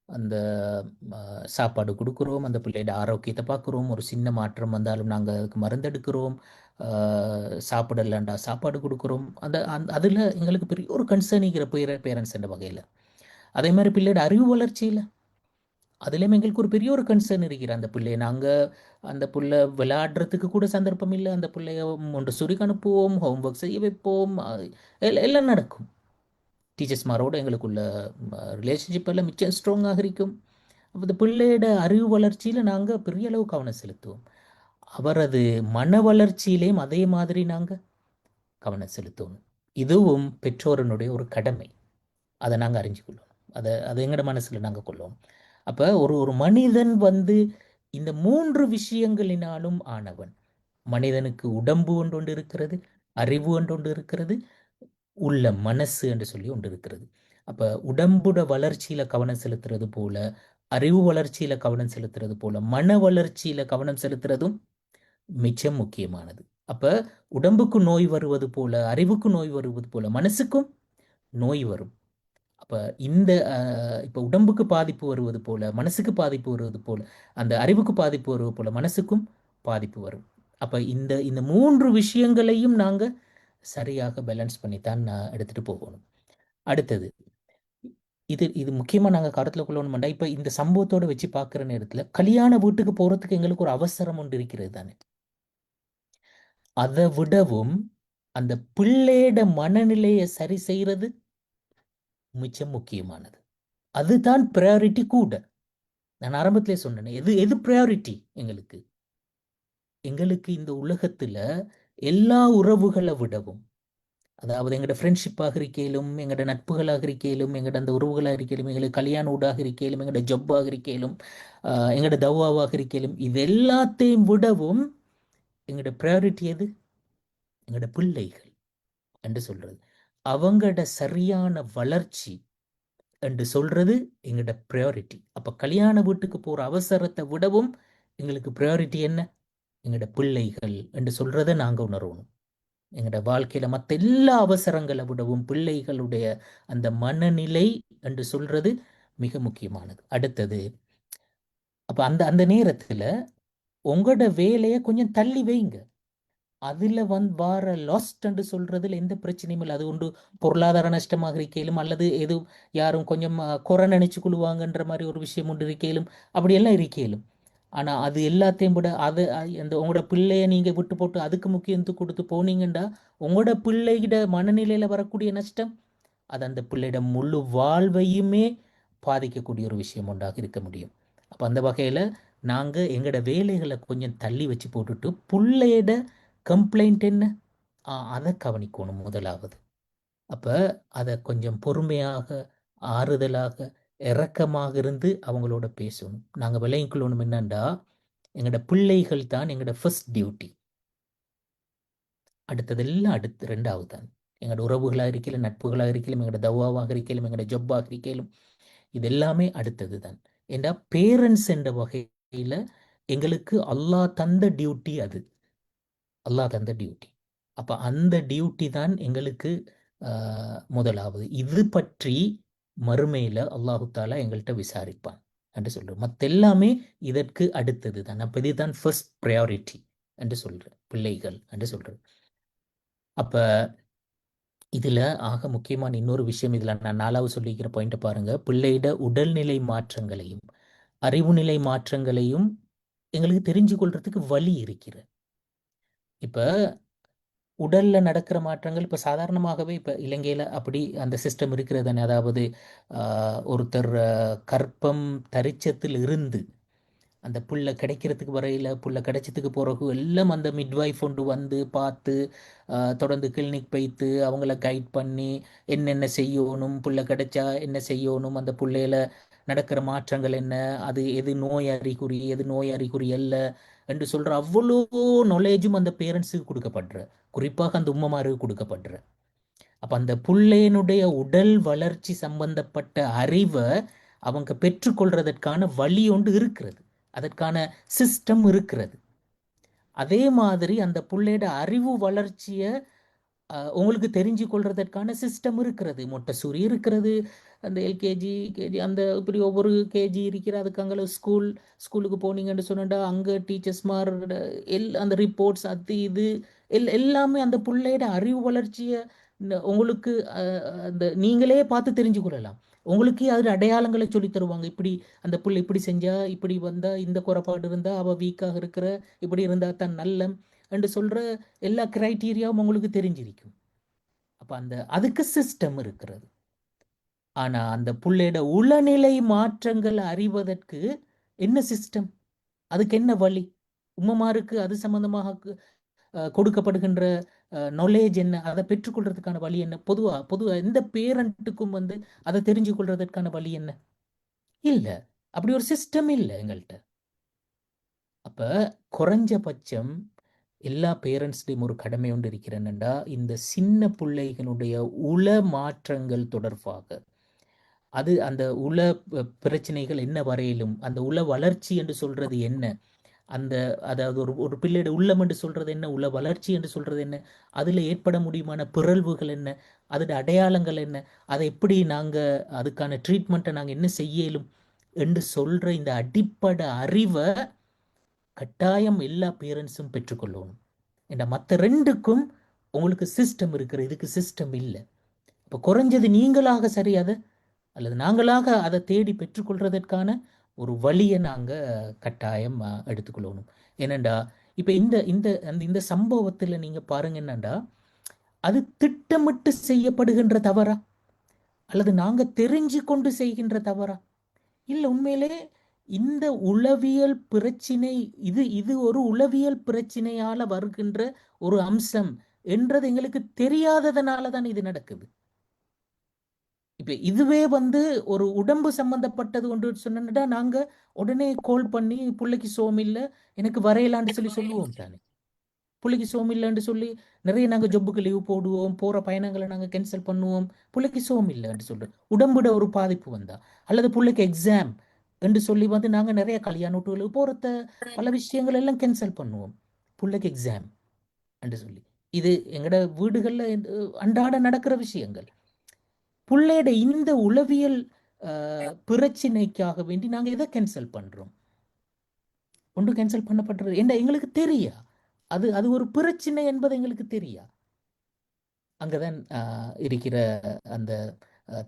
அந்த சாப்பாடு கொடுக்குறோம், அந்த பிள்ளையோட ஆரோக்கியத்தை பார்க்குறோம், ஒரு சின்ன மாற்றம் வந்தாலும் நாங்கள் அதுக்கு மருந்தெடுக்கிறோம், சாப்பிடலாண்டா சாப்பாடு கொடுக்குறோம். அந்த அதில் எங்களுக்கு பெரிய ஒரு கன்சர்னிங்கிற பேரண்ட்ஸ் என்ற வகையில். அதே மாதிரி பிள்ளையோட அறிவு வளர்ச்சியில் அதுலேயும் எங்களுக்கு ஒரு பெரிய ஒரு கன்சர்ன் இருக்கிற. அந்த பிள்ளைய நாங்கள் அந்த பிள்ளை விளையாடுறதுக்கு கூட சந்தர்ப்பம் இல்லை. அந்த பிள்ளைய ஒன்று சுருக்கி அனுப்புவோம், ஹோம்ஒர்க் செய்ய வைப்போம், எல்லாம் நடக்கும். டீச்சர்ஸ்மாரோட எங்களுக்குள்ள ரிலேஷன்ஷிப் எல்லாம் மிச்சம் ஸ்ட்ராங்காக இருக்கும். அப்போ இந்த பிள்ளையோட அறிவு வளர்ச்சியில் நாங்கள் பெரிய அளவு கவனம் செலுத்துவோம். அவரது மன வளர்ச்சியிலையும் அதே மாதிரி நாங்கள் கவனம் செலுத்தணும். இதுவும் பெற்றோரனுடைய ஒரு கடமை. அதை நாங்கள் அறிஞ்சு கொள்ளணும். அதை எங்களோட மனசில் நாங்கள் கொள்ளணும். அப்போ ஒரு ஒரு மனிதன் இந்த 3 விஷயங்களினாலும் ஆனவன். மனிதனுக்கு உடம்பு ஒன்று இருக்கிறது, அறிவு ஒன்று இருக்கிறது, உள்ள மனசு என்று சொல்லி ஒன்று இருக்கிறது. அப்போ உடம்புட வளர்ச்சியில் கவனம் செலுத்துறது போல, அறிவு வளர்ச்சியில் கவனம் செலுத்துறது போல, மன வளர்ச்சியில் கவனம் செலுத்துறதும் மிச்சம் முக்கியமானது. அப்போ உடம்புக்கு நோய் வருவது போல, அறிவுக்கு நோய் வருவது போல, மனசுக்கும் நோய் வரும். அப்போ இப்போ உடம்புக்கு பாதிப்பு வருவது போல, மனசுக்கு பாதிப்பு வருவது போல, அந்த அறிவுக்கு பாதிப்பு வருவது போல, மனசுக்கும் பாதிப்பு வரும். அப்போ இந்த இந்த 3 விஷயங்களையும் நாங்கள் சரியாக பேலன்ஸ் பண்ணித்தான் எடுத்துகிட்டு போகணும். அடுத்தது, இது இது முக்கியமாக நாங்கள் கருத்தில் கொள்ளணும்டா. இப்போ இந்த சம்பவத்தோடு வச்சு பார்க்குற நேரத்தில் கல்யாண வீட்டுக்கு போகிறதுக்கு எங்களுக்கு ஒரு அவசரம் ஒன்று இருக்கிறது தானே. அதை விடவும் அந்த பிள்ளையோட மனநிலையை சரி செய்கிறது மிச்சம் முக்கியமானது. அதுதான் ப்ரையாரிட்டி கூட. நான் ஆரம்பத்திலே சொன்னேன், எது எது ப்ரையாரிட்டி எங்களுக்கு? எங்களுக்கு இந்த உலகத்தில் எல்லா உறவுகளை விடவும், அதாவது எங்களோட ஃப்ரெண்ட்ஷிப்பாக இருக்கையிலும், எங்களோட நட்புகளாக இருக்கையிலும், எங்களோட அந்த உறவுகளாக இருக்கையிலும், எங்களுக்கு கல்யாண ஊடாக இருக்கையிலும், எங்களோட ஜப்பாக இருக்கையிலும், எங்களோட தவாவாக இருக்கையிலும், இது எல்லாத்தையும் விடவும் எங்களோட ப்ரையாரிட்டி எது? எங்களோட பிள்ளைகள் என்று சொல்றது. அவங்களோட சரியான வளர்ச்சி என்று சொல்றது எங்களோட ப்ரையாரிட்டி. அப்போ கல்யாண வீட்டுக்கு போகிற அவசரத்தை விடவும் எங்களுக்கு ப்ரையாரிட்டி என்ன? எங்களோட பிள்ளைகள் என்று சொல்றதை நாங்கள் உணரணும். எங்களோட வாழ்க்கையில் மற்ற எல்லா அவசரங்களை விடவும் பிள்ளைகளுடைய அந்த மனநிலை என்று சொல்றது மிக முக்கியமானது. அடுத்தது, அப்போ அந்த அந்த நேரத்தில் உங்களோட வேலையை கொஞ்சம் தள்ளி வைங்க. அதில் வார லாஸ்ட் என்று சொல்றதுல எந்த பிரச்சனையும் இல்லை. அது ஒன்று பொருளாதார நஷ்டமாக இருக்கையிலும், அல்லது எது யாரும் கொஞ்சம் குறை நினைச்சு கொள்வாங்கன்ற மாதிரி ஒரு விஷயம் ஒன்று இருக்கையிலும், அப்படியெல்லாம் இருக்கையிலும். ஆனால் அது எல்லாத்தையும் விட அது அந்த உங்களோட பிள்ளைய நீங்கள் விட்டு போட்டு அதுக்கு முக்கியத்துவம் கொடுத்து போனீங்கன்னா, உங்களோட பிள்ளைகிட மனநிலையில் வரக்கூடிய நஷ்டம் அது அந்த பிள்ளையிட முழு வாழ்வையுமே பாதிக்கக்கூடிய ஒரு விஷயம் ஒன்றாக இருக்க முடியும். அப்போ அந்த வகையில் நாங்கள் எங்களோட வேலைகளை கொஞ்சம் தள்ளி வச்சு போட்டுட்டு பிள்ளையிட கம்ப்ளைண்ட் என்ன அதை கவனிக்கணும் முதலாவது. அப்போ அதை கொஞ்சம் பொறுமையாக, ஆறுதலாக, இரக்கமாக இருந்து அவங்களோட பேசணும். நாங்கள் விளையங்கொள்ளணும் என்னண்டா, எங்களோட பிள்ளைகள் தான் எங்களோட ஃபர்ஸ்ட் டியூட்டி. அடுத்ததெல்லாம் ரெண்டாவது தான். எங்களோட உறவுகளாக இருக்கையிலும், நட்புகளாக இருக்கையிலும், எங்களோட தவாவாக இருக்கையிலும், எங்களோட ஜப்பாக இருக்கையிலும், இது எல்லாமே அடுத்தது தான். ஏண்டா பேரண்ட்ஸ் என்ற வகையில் எங்களுக்கு அல்லாஹ் தந்த டியூட்டி அது. அல்லாஹ் தந்த டியூட்டி. அப்போ அந்த டியூட்டி தான் எங்களுக்கு முதலாவது. இது பற்றி மறுமையில் அல்லாஹு தாலா எங்கள்கிட்ட விசாரிப்பான் என்று சொல்கிறோம். மற்ற எல்லாமே இதற்கு அடுத்தது தான். அப்போ இதுதான் ஃபர்ஸ்ட் ப்ரையாரிட்டி என்று சொல்கிறேன், பிள்ளைகள் என்று சொல்கிறேன். அப்போ இதில் ஆக முக்கியமான இன்னொரு விஷயம், இதில் நான் 4வது சொல்லிக்கிற பாயிண்ட்டை பாருங்கள். பிள்ளையிட உடல்நிலை மாற்றங்களையும் அறிவு நிலை மாற்றங்களையும் எங்களுக்கு தெரிஞ்சு கொள்றதுக்கு வழி இருக்கிறது. இப்போ உடலில் நடக்கிற மாற்றங்கள் இப்போ சாதாரணமாகவே இப்போ இலங்கையில் அப்படி அந்த சிஸ்டம் இருக்கிறது தானே. அதாவது ஒருத்தர் கற்பம் தரிச்சத்தில் இருந்து அந்த புல்லை கிடைக்கிறதுக்கு வரையில், புல்லை கிடைச்சதுக்கு பிறகு எல்லாம் அந்த மிட்வைஃப் ஒன்று பார்த்து தொடர்ந்து கிளினிக் போய்த்து அவங்கள கைட் பண்ணி என்னென்ன செய்யணும், புல்லை கிடைச்சா என்ன செய்யணும், அந்த புள்ளையில நடக்கிற மாற்றங்கள் என்ன, அது எது நோய் அறிகுறி, எது நோய் அறிகுறி அல்ல என்று சொல்கிற அவ்வளோ நாலேஜும் அந்த பேரண்ட்ஸுக்கு கொடுக்கப்படுற, குறிப்பாக அந்த உம்மமாருக்கு கொடுக்கப்படுற. அப்ப அந்த புள்ளையனுடைய உடல் வளர்ச்சி சம்பந்தப்பட்ட அறிவை அவங்க பெற்றுக்கொள்றதற்கான வழி ஒன்று இருக்கிறது. அதற்கான சிஸ்டம் இருக்கிறது. அதே மாதிரி அந்த புள்ளையோட அறிவு வளர்ச்சியை உங்களுக்கு தெரிஞ்சு கொள்றதற்கான சிஸ்டம் இருக்கிறது. மொட்டசூரி இருக்கிறது, அந்த எல்கேஜி கேஜி அந்த இப்படி ஒவ்வொரு கேஜி இருக்கிற அதுக்கு அங்கே ஸ்கூலுக்கு போனீங்கன்னு சொன்னா அங்கே டீச்சர்ஸ்மார் அந்த ரிப்போர்ட்ஸ் அது இது எல்லாமே அந்த பிள்ளையோட அறிவு வளர்ச்சியை உங்களுக்கு அந்த நீங்களே பார்த்து தெரிஞ்சு கொள்ளலாம். உங்களுக்கே அது அடையாளங்களை சொல்லி தருவாங்க. இப்படி அந்த புள்ள இப்படி செஞ்சா, இப்படி வந்தா, இந்த குறைபாடு இருந்தா அவ வீக்காக இருக்கிற, இப்படி இருந்தா தான் நல்ல என்று சொல்ற எல்லா கிரைட்டீரியாவும் உங்களுக்கு தெரிஞ்சிருக்கும். அப்ப அந்த அதுக்கு சிஸ்டம் இருக்கிறது. ஆனா அந்த புள்ளையோட உளநிலை மாற்றங்கள் அறிவதற்கு என்ன சிஸ்டம், அதுக்கு என்ன வழி? உம்மமாருக்கு அது சம்பந்தமாக கொடுக்கப்படுகின்ற நாலேஜ் என்ன, அதை பெற்றுக்கொள்றதுக்கான வழி என்ன? பொதுவா எந்த பேரண்ட்டுக்கும் வந்து அதை தெரிஞ்சு கொள்றதற்கான வழி என்ன? இல்ல. அப்படி ஒரு சிஸ்டம் இல்லை எங்கள்கிட்ட. அப்ப குறைஞ்சபட்சம் எல்லா பேரண்ட்ஸ்டையும் ஒரு கடமை ஒன்று இருக்கிறேன்டா, இந்த சின்ன பிள்ளைகளுடைய உள மாற்றங்கள் தொடர்பாக அது அந்த உள பிரச்சனைகள் என்ன வரையிலும் அந்த உள வளர்ச்சி என்று சொல்றது என்ன, அந்த அதாவது ஒரு ஒரு பிள்ளையோட உள்ளம் என்று சொல்றது என்ன, உள வளர்ச்சி என்று சொல்றது என்ன, அதுல ஏற்பட முடியுமான பிறழ்வுகள் என்ன, அதோட அடையாளங்கள் என்ன, அதை எப்படி நாங்க அதுக்கான ட்ரீட்மெண்ட்டை நாங்க என்ன செய்யலும் என்று சொல்ற இந்த அடிப்படை அறிவை கட்டாயம் எல்லா பேரண்ட்ஸும் பெற்றுக்கொள்ளணும். ஏன்னா மற்ற ரெண்டுக்கும் உங்களுக்கு சிஸ்டம் இருக்கிற, இதுக்கு சிஸ்டம் இல்லை. இப்போ குறைஞ்சது நீங்களாக சரி அதை அல்லது நாங்களாக அதை தேடி பெற்றுக்கொள்றதற்கான ஒரு வழியை நாங்கள் கட்டாயம் எடுத்துக்கொள்ளணும். ஏனண்டா இப்போ இந்த இந்த அந்த இந்த சம்பவத்தில் நீங்கள் பாருங்க என்னண்டா, அது திட்டமிட்டு செய்யப்படுகின்ற தவறா அல்லது நாங்கள் தெரிஞ்சு கொண்டு செய்கின்ற தவறா? இல்லை, உண்மையிலே இந்த உளவியல் பிரச்சினை இது இது ஒரு உளவியல் பிரச்சினையால வருகின்ற ஒரு அம்சம் என்றது எங்களுக்கு தெரியாததுனால தான் இது நடக்குது. இப்ப இதுவே வந்து ஒரு உடம்பு சம்பந்தப்பட்டது ஒன்று சொன்னா நாங்க உடனே கால் பண்ணி பிள்ளைக்கு சோமில்ல எனக்கு வரையலான்னு சொல்லி சொல்லுவோம் தானே. பிள்ளைக்கு சோமில்லன்னு சொல்லி நிறைய நாங்க ஜொப்புக்கு லீவ் போடுவோம், போற பயணங்களை நாங்க கேன்சல் பண்ணுவோம். பிள்ளைக்கு சோமில்லைன்னு சொல்றோம், உடம்புட ஒரு பாதிப்பு வந்தா அல்லது பிள்ளைக்கு எக்ஸாம் என்று சொல்லி வந்து நாங்க நிறைய கல்யாண வீட்டுகளுக்கு போறத பல விஷயங்கள் எல்லாம் கேன்சல் பண்ணுவோம், பிள்ளைக்கு எக்ஸாம் என்று சொல்லி. இது எங்கட வீடுகள்ல அன்றாட நடக்கிற விஷயங்கள். புள்ளையோட இந்த உளவியல் பிரச்சினைக்காக வேண்டி நாங்க எதை கேன்சல் பண்றோம்? ஒன்று கேன்சல் பண்ணப்படுறது என்ன எங்களுக்கு தெரியா, அது அது ஒரு பிரச்சனை என்பது எங்களுக்கு தெரியா. அங்கதான் இருக்கிற அந்த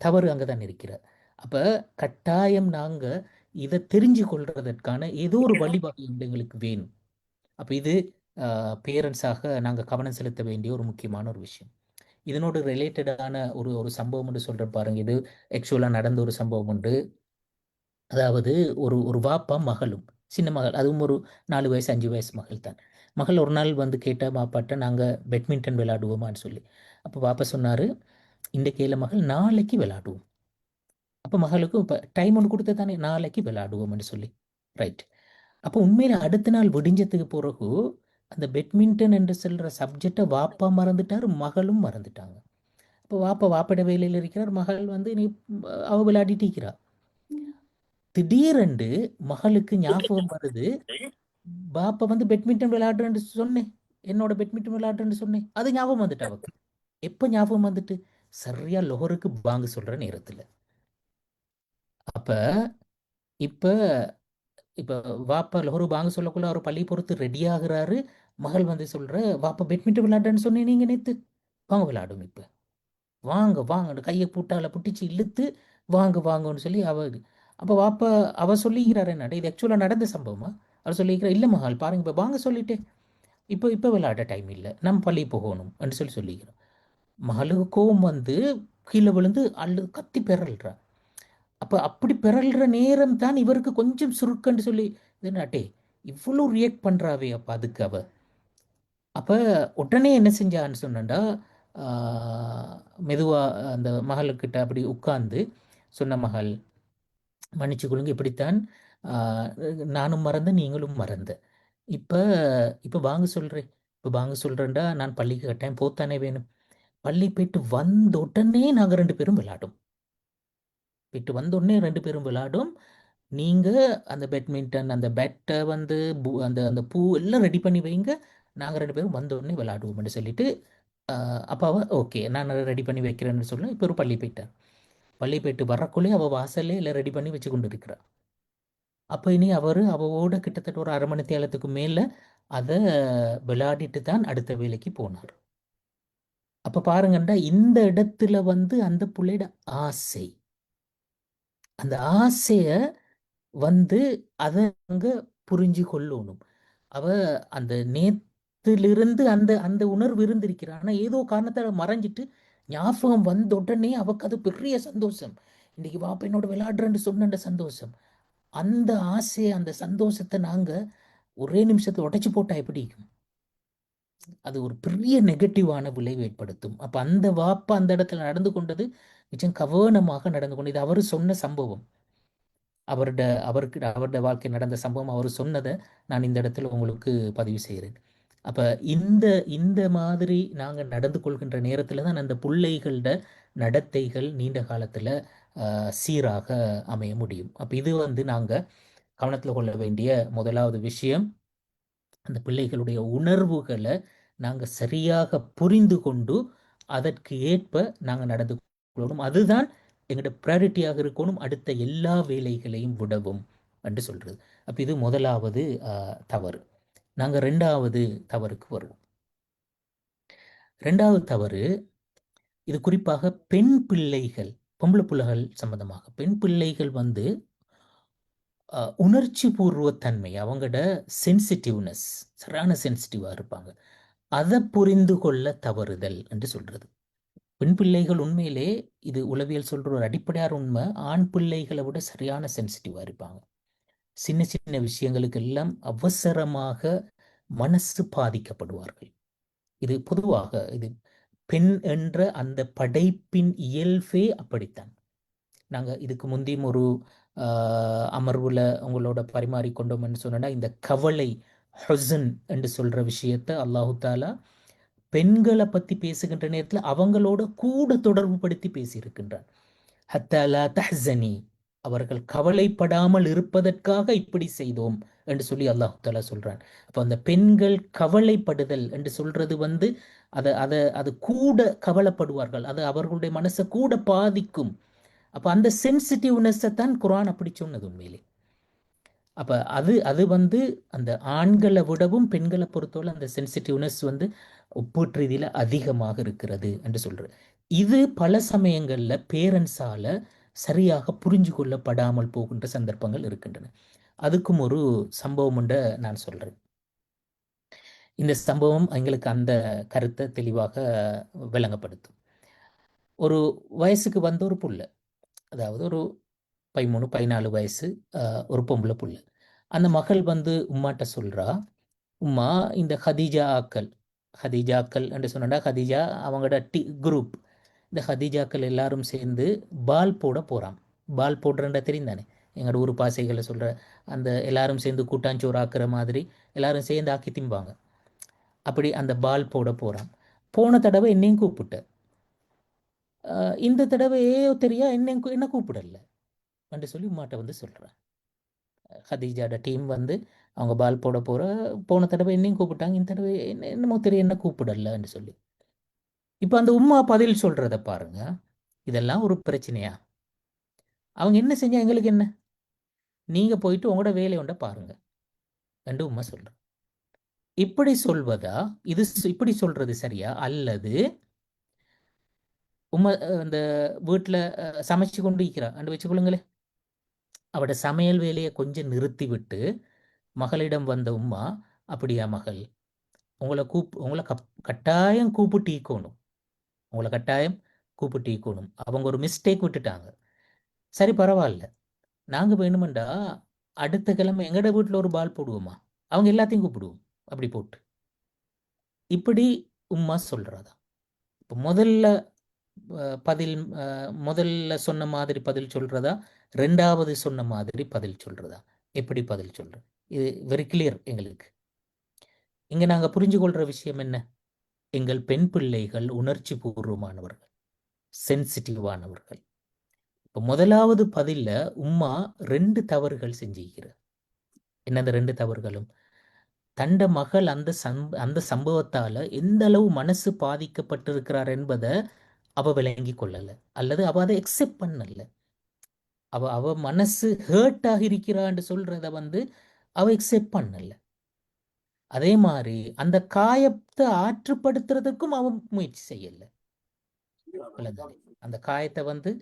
தவறு அங்கதான் இருக்கிற. அப்ப கட்டாயம் நாங்க இதை தெரிஞ்சு கொள்றதற்கான ஏதோ ஒரு வழிவகை எங்களுக்கு வேணும். அப்ப இது பேரண்ட்ஸாக நாங்க கவனம் செலுத்த வேண்டிய ஒரு முக்கியமான ஒரு விஷயம். இதனோடு ரிலேட்டடான ஒரு ஒரு சம்பவம் என்று சொல்ற பாருங்க. இது ஆக்சுவலா நடந்த ஒரு சம்பவம் உண்டு. அதாவது ஒரு ஒரு வாப்பா மகளும், சின்ன மகள், அதுவும் ஒரு 4 வயசு 5 வயசு மகள் தான். மகள் ஒரு நாள் வந்து கேட்ட வாப்பாட்ட, நாங்கள் பேட்மிண்டன் விளையாடுவோமான்னு சொல்லி. அப்போ வாப்பா சொன்னார், இந்த கேள மகள், நாளைக்கு விளையாடுவோம். அப்போ மகளுக்கும் இப்போ டைம் ஒன்று கொடுத்த தானே, நாளைக்கு விளையாடுவோம்னு சொல்லி. ரைட். அப்போ உண்மையில் அடுத்த நாள் விடிஞ்சதுக்கு பிறகு அந்த பேட்மிண்டன் என்று சொல்கிற சப்ஜெக்டை வாப்பா மறந்துட்டார், மகளும் மறந்துட்டாங்க. இப்போ வாப்பட வேலையில் இருக்கிறார், மகள் வந்து நீ அவ விளையாடிட்டு இருக்கிறார். திடீரென்று மகளுக்கு ஞாபகம் வருது, பாப்பா வந்து பேட்மிண்டன் விளையாடுறேன்னு சொன்னேன், என்னோட பேட்மிண்டன் விளையாடுறேன்னு சொன்னேன். அது ஞாபகம் வந்துட்டு அவக்கு. எப்ப ஞாபகம் வந்துட்டு? சரியா லொஹருக்கு பாங்கு சொல்ற நேரத்துல. அப்ப இப்ப இப்ப வாப்பா லொஹரு பாங்கு சொல்லக்குள்ள அவர் பள்ளி பொறுத்து ரெடி ஆகுறாரு. மகள் வந்து சொல்ற, வாப்பா பேட்மிண்டன் விளையாடுறேன்னு சொன்னேன் நீங்க நேத்து, வாங்க விளையாடும் இப்ப, வாங்க வாங்க கையை பூட்டால புட்டிச்சு இழுத்து வாங்க வாங்கன்னு சொல்லி அவ. அப்ப வாப்பா அவ சொல்லிக்கிறாரு, என்னடா இது ஆக்சுவலா நடந்த சம்பவமா? அவர் சொல்லிக்கிற, இல்ல மகள் பாருங்க இப்ப வாங்க சொல்லிட்டேன், இப்போ விளையாட டைம் இல்லை, நம்ம பள்ளி போகணும் என்று சொல்லி சொல்லிக்கிறோம். மகளுக்கு கோவம் வந்து கீழே விழுந்து கத்தி பெறல்றா. அப்போ அப்படி பெறல்ற நேரம் தான் இவருக்கு கொஞ்சம் சுருக்கன்னு சொல்லி, இதுனாட்டே இவ்வளோ ரியாக்ட் பண்ணுறாவே அப்போ அதுக்கு அவ. அப்போ உடனே என்ன செஞ்சான்னு சொன்னண்டா, மெதுவாக அந்த மகளுக்கிட்ட அப்படி உட்கார்ந்து சொன்ன, மகள் மன்னிச்சு கொள்ளுங்க, இப்படித்தான் நானும் மறந்த நீங்களும் மறந்த, இப்போ இப்போ வாங்க சொல்கிறேன், இப்போ வாங்க சொல்கிறேன்டா நான் பள்ளிக்கு கட்டாயம் போத்தானே வேணும். பள்ளி போயிட்டு வந்த உடனே நாங்க 2 பேரும் விளையாடும். போயிட்டு வந்த உடனே 2 பேரும் விளையாடும். நீங்க அந்த பேட்மிண்டன், அந்த பேட்ட வந்து அந்த அந்த பூ எல்லாம் ரெடி பண்ணி வைங்க. நாங்க 2 பேரும் வந்த உடனே விளையாடுவோம்ன்னு சொல்லிட்டு, அப்ப அவ ஓகே நான் ரெடி பண்ணி வைக்கிறேன்னு சொல்ல, இப்ப ஒரு பள்ளி போயிட்டா. பள்ளி போயிட்டு வரக்குள்ளே அவ வாசல்லே எல்லாம் ரெடி பண்ணி வச்சு கொண்டு இருக்கிறா. அப்ப இனி அவரு அவவோட கிட்டத்தட்ட ஒரு 1/2 மணி நேரத்துக்கு மேல அத விளையாடிட்டு தான் அடுத்த வேலைக்கு போனார். அப்ப பாருங்கண்டா, இந்த இடத்துல வந்து அந்த புள்ளையோட ஆசை. அந்த ஆசைய வந்து அத அங்க புரிஞ்சு கொள்ளணும். அவ அந்த நேத்திலிருந்து அந்த அந்த உணர்வு இருந்திருக்கிறா. ஆனா ஏதோ காரணத்தால மறைஞ்சிட்டு, ஞாபகம் வந்த உடனே அவக்கு அது பெரிய சந்தோஷம். இன்னைக்கு வாப்பா என்னோட விளையாடுறேன்னு சொன்ன அந்த சந்தோஷம். அந்த ஆசைய, அந்த சந்தோஷத்த நாங்க ஒரே நிமிஷத்துல உடைச்சு போட்டா எப்படி இருக்கும்? அது ஒரு பெரிய நெகட்டிவான விளைவு ஏற்படுத்தும். அப்ப அந்த வாப்பா அந்த இடத்துல நடந்து கொண்டது நிச்சயம் கவனமாக நடந்து கொண்டு, இது அவரு சொன்ன சம்பவம். அவருடைய வாழ்க்கை நடந்த சம்பவம் அவர் சொன்னதை நான் இந்த இடத்துல உங்களுக்கு பதிவு செய்கிறேன். அப்ப இந்த இந்த மாதிரி நாங்க நடந்து கொள்கின்ற நேரத்துல தான் அந்த பிள்ளைகளோட நடத்தைகள் நீண்ட காலத்துல சீராக அமைய முடியும். அப்ப இது வந்து நாங்க கவனத்துல கொள்ள வேண்டிய முதலாவது விஷயம். அந்த பிள்ளைகளுடைய உணர்வுகளை நாங்க சரியாக புரிந்து கொண்டு அதற்கு ஏற்ப நாங்க நடந்து கொள்ளணும். அதுதான் எங்களோட ப்ரையாரிட்டியாக இருக்கணும், அடுத்த எல்லா வேலைகளையும் விடவும் என்று சொல்றது. அப்ப இது முதலாவது தவறு. நாங்க 2வது தவறுக்கு வருவோம். 2வது தவறு, இது குறிப்பாக பெண் பிள்ளைகள், பொம்பளை பிள்ளைகள் சம்பந்தமாக. பெண் பிள்ளைகள் வந்து உணர்ச்சி பூர்வ தன்மை, அவங்களோட சென்சிட்டிவ்னஸ், சரியான சென்சிட்டிவா இருப்பாங்க. அதை புரிந்து கொள்ள தவறுதல் என்று சொல்றது. பெண் பிள்ளைகள் உண்மையிலே, இது உளவியல் சொல்ற ஒரு அடிப்படையான உண்மை, ஆண் பிள்ளைகளை விட சரியான சென்சிட்டிவா இருப்பாங்க. சின்ன சின்ன விஷயங்களுக்கு எல்லாம் அவசரமாக மனசு பாதிக்கப்படுவார்கள். இது பொதுவாக இது பெண் என்ற அந்த படைப்பின் இயல்பே அப்படித்தான். நாங்க இதுக்கு முந்தியும் ஒரு அமர்வுல உங்களோட பரிமாறிக்கொண்டோம்னு சொன்னா, இந்த கவலை, ஹுசன் என்று சொல்ற விஷயத்த அல்லாஹு தாலா பெண்களை பத்தி பேசுகின்ற நேரத்தில் அவங்களோட கூட தொடர்பு படுத்தி பேசியிருக்கின்றார். ஹத்தலா தஹ்சனி, அவர்கள் கவலைப்படாமல் இருப்பதற்காக இப்படி செய்தோம் என்று சொல்லி அல்லாஹு தாலா சொல்றான். அப்போ அந்த பெண்கள் கவலைப்படுதல் என்று சொல்றது வந்து அது கூட கவலைப்படுவார்கள், அது அவர்களுடைய மனசை கூட பாதிக்கும். அப்ப அந்த சென்சிட்டிவ்னஸை தான் குர்ஆன் அப்படி சொன்னது உண்மையிலே. அப்ப அது அது வந்து அந்த ஆண்களை விடவும் பெண்களை பொறுத்தவரை அந்த சென்சிட்டிவ்னஸ் வந்து ஒப்பீட்டு ரீதியில அதிகமாக இருக்கிறது என்று சொல்றேன். இது பல சமயங்கள்ல பேரண்ட்ஸால சரியாக புரிஞ்சு கொள்ளப்படாமல் போகின்ற சந்தர்ப்பங்கள் இருக்கின்றன. அதுக்கும் ஒரு சம்பவம் உண்டு நான் சொல்றேன். இந்த சம்பவம் எங்களுக்கு அந்த கருத்தை தெளிவாக விளங்கப்படுத்தும். ஒரு வயசுக்கு வந்த ஒரு புள்ள, அதாவது ஒரு 13 14 வயசு, ஒரு பொம்பளை புள்ள. அந்த மகள் வந்து உம்மாட்ட சொல்றா, உம்மா இந்த ஹதீஜாக்கள் என்று சொன்னா, ஹதீஜா அவங்களோட குரூப். இந்த ஹதீஜாக்கள் எல்லாரும் சேர்ந்து பால் போட போறான். பால் போடுறன்ற தெரியும் தானே, எங்களோட ஊர் பாசைகளை சொல்ற அந்த எல்லாரும் சேர்ந்து கூட்டாஞ்சோறு ஆக்குற மாதிரி எல்லாரும் சேர்ந்து ஆக்கி திம்பாங்க. அப்படி அந்த பால் போட போறான். போன தடவை என்னையும் கூப்பிட்ட, இந்த தடவை ஏயோ தெரியா என்ன கூப்பிடல என்று சொல்லி உம்மாட்ட வந்து சொல்றேன். ஹதீஜாட டீம் வந்து அவங்க பால் போட போன தடவை என்னையும் கூப்பிட்டாங்க, இந்த தடவை என்னமோ தெரியும் என்ன கூப்பிடலன்னு சொல்லி. இப்போ அந்த உம்மா பதில் சொல்றத பாருங்க. இதெல்லாம் ஒரு பிரச்சனையா? அவங்க என்ன செஞ்சா எங்களுக்கு என்ன? நீங்க போயிட்டு உங்களோட வேலையை ஒன்றை பாருங்க என்று உம்மா சொல்ற. இப்படி சொல்வதா? இது இப்படி சொல்றது சரியா? அல்லது உம்மா அந்த வீட்டில் சமைச்சு கொண்டு இருக்கிறா அண்டு வச்சுக்கொள்ளுங்களேன், அவட சமையல் வேலையை கொஞ்சம் நிறுத்தி விட்டு மகளிடம் வந்த உம்மா, அப்படியா மகள், உங்களை கட்டாயம் கூப்பிட்டீக்கணும், உங்களை கட்டாயம் கூப்பிட்டீக்கணும், அவங்க ஒரு மிஸ்டேக் விட்டுட்டாங்க, சரி பரவாயில்ல, நாங்கள் வேணுமெண்டா அடுத்த கிழமை எங்கட வீட்டில் ஒரு பால் போடுவோமா, அவங்க எல்லாத்தையும் கூப்பிடுவோம் அப்படி போட்டு. இப்படி உம்மா சொல்றதா? இப்போ பதில் முதல்ல சொன்ன மாதிரி பதில் சொல்றதா, 2வது சொன்ன மாதிரி பதில் சொல்றதா? எப்படி பதில் சொல்றது? இது வெரி கிளியர் எங்களுக்கு. இங்க நாங்க புரிஞ்சு கொள்ற விஷயம் என்ன? எங்கள் பெண் பிள்ளைகள் உணர்ச்சி பூர்வமானவர்கள், சென்சிட்டிவானவர்கள். இப்போ முதலாவது பதில்ல உம்மா 2 தவறுகள் செஞ்சிருக்கிறார். என்ன அந்த 2 தவறுகளும்? தண்ட மகள் அந்த சம்பவத்தால எந்த அளவு மனசு பாதிக்கப்பட்டிருக்கிறார் என்பதை அவ விளங்கி கொள்ளல, அல்லது அவ அதை எக்ஸெப்ட் பண்ணல. அவ அவ மனசு ஹேர்ட் ஆகியிருக்கிறான்னு சொல்றத அவ எக்ஸெப்ட் பண்ணல. அதே மாதிரி அந்த காயத்தை ஆற்றுப்படுத்துறதுக்கும் அவ முயற்சி செய்யல. விளங்குது? அந்த காயத்தை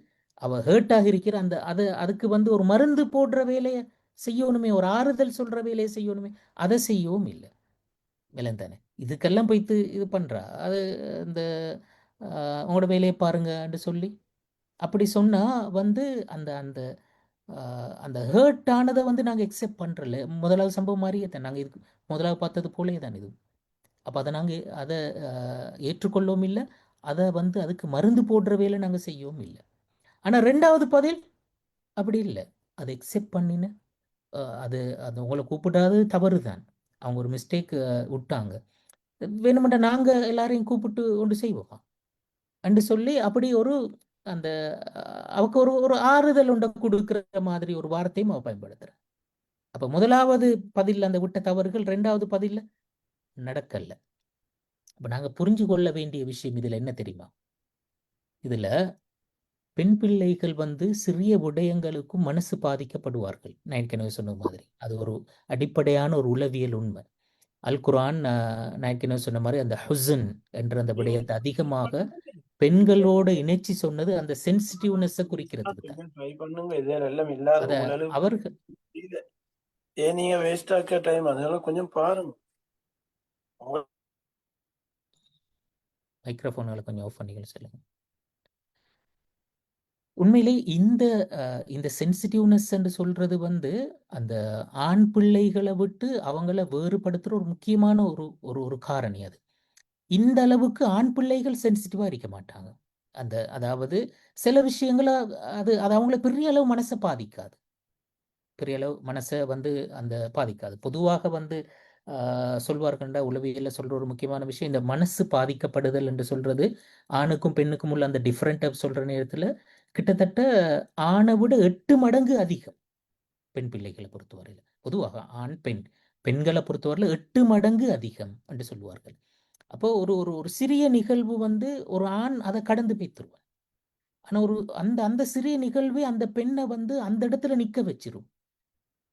அவ ஹேர்ட் ஆகியிருக்கிற அதுக்கு ஒரு மருந்து போடுற வேலையை செய்யணுமே, ஒரு ஆறுதல் சொல்ற வேலையை செய்யணுமே, அதை செய்யவும் இல்லை. விளந்தானே? இதுக்கெல்லாம் போய்த்து இது பண்றா. அது இந்த உங்களோட வேலையை பாருங்கன்னு சொல்லி அப்படி சொன்னா அந்த அந்த அந்த ஹேர்ட் ஆனதை நாங்கள் எக்ஸெப்ட் பண்ணுறல. முதலாவது சம்பவம் மாதிரியே தான் நாங்கள் இதுக்கு முதலாவது பார்த்தது போலே தான் இது. அப்போ அதை நாங்கள் அதை ஏற்றுக்கொள்ளவும் இல்லை, அதை அதுக்கு மருந்து போடுற வேலை நாங்கள் செய்யவும் இல்லை. ஆனால் 2வது பதில் அப்படி இல்லை, அதை எக்ஸெப்ட் பண்ணின. அது அது உங்களை கூப்பிடாது தவறு தான், அவங்க ஒரு மிஸ்டேக் விட்டாங்க, வேணுமெண்டா நாங்கள் எல்லாரையும் கூப்பிட்டு கொண்டு செய்வோம் அண்டு சொல்லி அப்படி ஒரு அந்த அவக்கு ஒரு ஒரு ஆறுதல் உண்ட கொடுக்கிற மாதிரி ஒரு வார்த்தையும் அவ பயன்படுத்துற. அப்ப முதலாவது பதில் அந்த விட்ட தவறுகள் 2வது பதில்ல நடக்கல. அப்ப நாங்க புரிஞ்சு கொள்ள வேண்டிய விஷயம் இதுல என்ன தெரியுமா? இதுல பெண் பிள்ளைகள் சிறிய விடயங்களுக்கும் மனசு பாதிக்கப்படுவார்கள். நான் ஏற்கனவே சொன்ன மாதிரி அது ஒரு அடிப்படையான ஒரு உளவியல் உண்மை. அல் குர்ஆன் நான் ஏற்கனவே சொன்ன மாதிரி அந்த ஹுசன் என்ற அந்த விடயத்தை அதிகமாக பெண்களோட இணைச்சி சொன்னது அந்த சென்சிட்டிவ்னஸ் குறிக்கிறதுக்கு தான். ட்ரை பண்ணுங்க, இதே எல்லாம் இல்லாத அத உங்களளவு அவர்கள் ஏன் நீங்க வேஸ்ட் ஆக்க டைம், அதெல்லாம் கொஞ்சம் பாருங்க. மைக்ரோஃபோன்களை கொஞ்சம் ஆஃப் பண்ணிக்க சொல்லுங்க. உண்மையிலே இந்த இந்த சென்சிட்டிவ்னஸ் என்று சொல்றது அந்த ஆண் பிள்ளைகளை விட்டு அவங்கள வேறுபடுத்துற ஒரு முக்கியமான ஒரு ஒரு ஒரு காரணி அது. இந்த அளவுக்கு ஆண் பிள்ளைகள் சென்சிட்டிவா இருக்க மாட்டாங்க. அதாவது சில விஷயங்களை அது அது அவங்கள பெரிய அளவு மனசை பாதிக்காது, பெரிய அளவு மனசை அந்த பாதிக்காது. பொதுவாக சொல்வார்கள்டா, உளவியல்ல சொல்ற ஒரு முக்கியமான விஷயம் இந்த மனசு பாதிக்கப்படுதல் என்று சொல்றது. ஆணுக்கும் பெண்ணுக்கும் உள்ள அந்த டிஃபரெண்ட் சொல்ற நேரத்துல கிட்டத்தட்ட ஆணை விட 8 மடங்கு அதிகம் பெண் பிள்ளைகளை பொறுத்தவரையில். பொதுவாக ஆண் பெண் பெண்களை பொறுத்தவரையில் 8 மடங்கு அதிகம் என்று சொல்லுவார்கள். அப்போ ஒரு ஒரு ஒரு சிறிய நிகழ்வு ஒரு ஆண் அதை கடந்து போய்த்துருவான். ஆனா ஒரு அந்த அந்த சிறிய நிகழ்வு அந்த பெண்ணை அந்த இடத்துல நிக்க வச்சிரும்.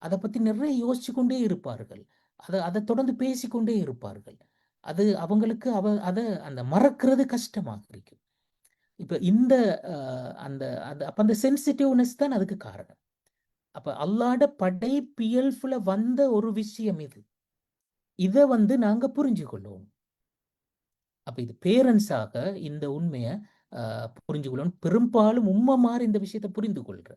அதை பத்தி நிறைய யோசிச்சு கொண்டே இருப்பார்கள், அதை தொடர்ந்து பேசிக்கொண்டே இருப்பார்கள். அது அவங்களுக்கு அதை அந்த மறக்கிறது கஷ்டமாக இருக்கும். இப்ப இந்த அந்த அப்ப அந்த சென்சிட்டிவ்னஸ் தான் அதுக்கு காரணம். அப்ப அல்லாஹ்ட படைப்பியல்புல வந்த ஒரு விஷயம் இது. இதை நாங்க புரிஞ்சு கொள்ளுவோம். அப்ப இது பேரண்ட்ஸாக இந்த உண்மையை புரிஞ்சு கொள்ளணும். பெரும்பாலும் உம்மா மாதிரி இந்த விஷயத்தை புரிந்து கொள்ற.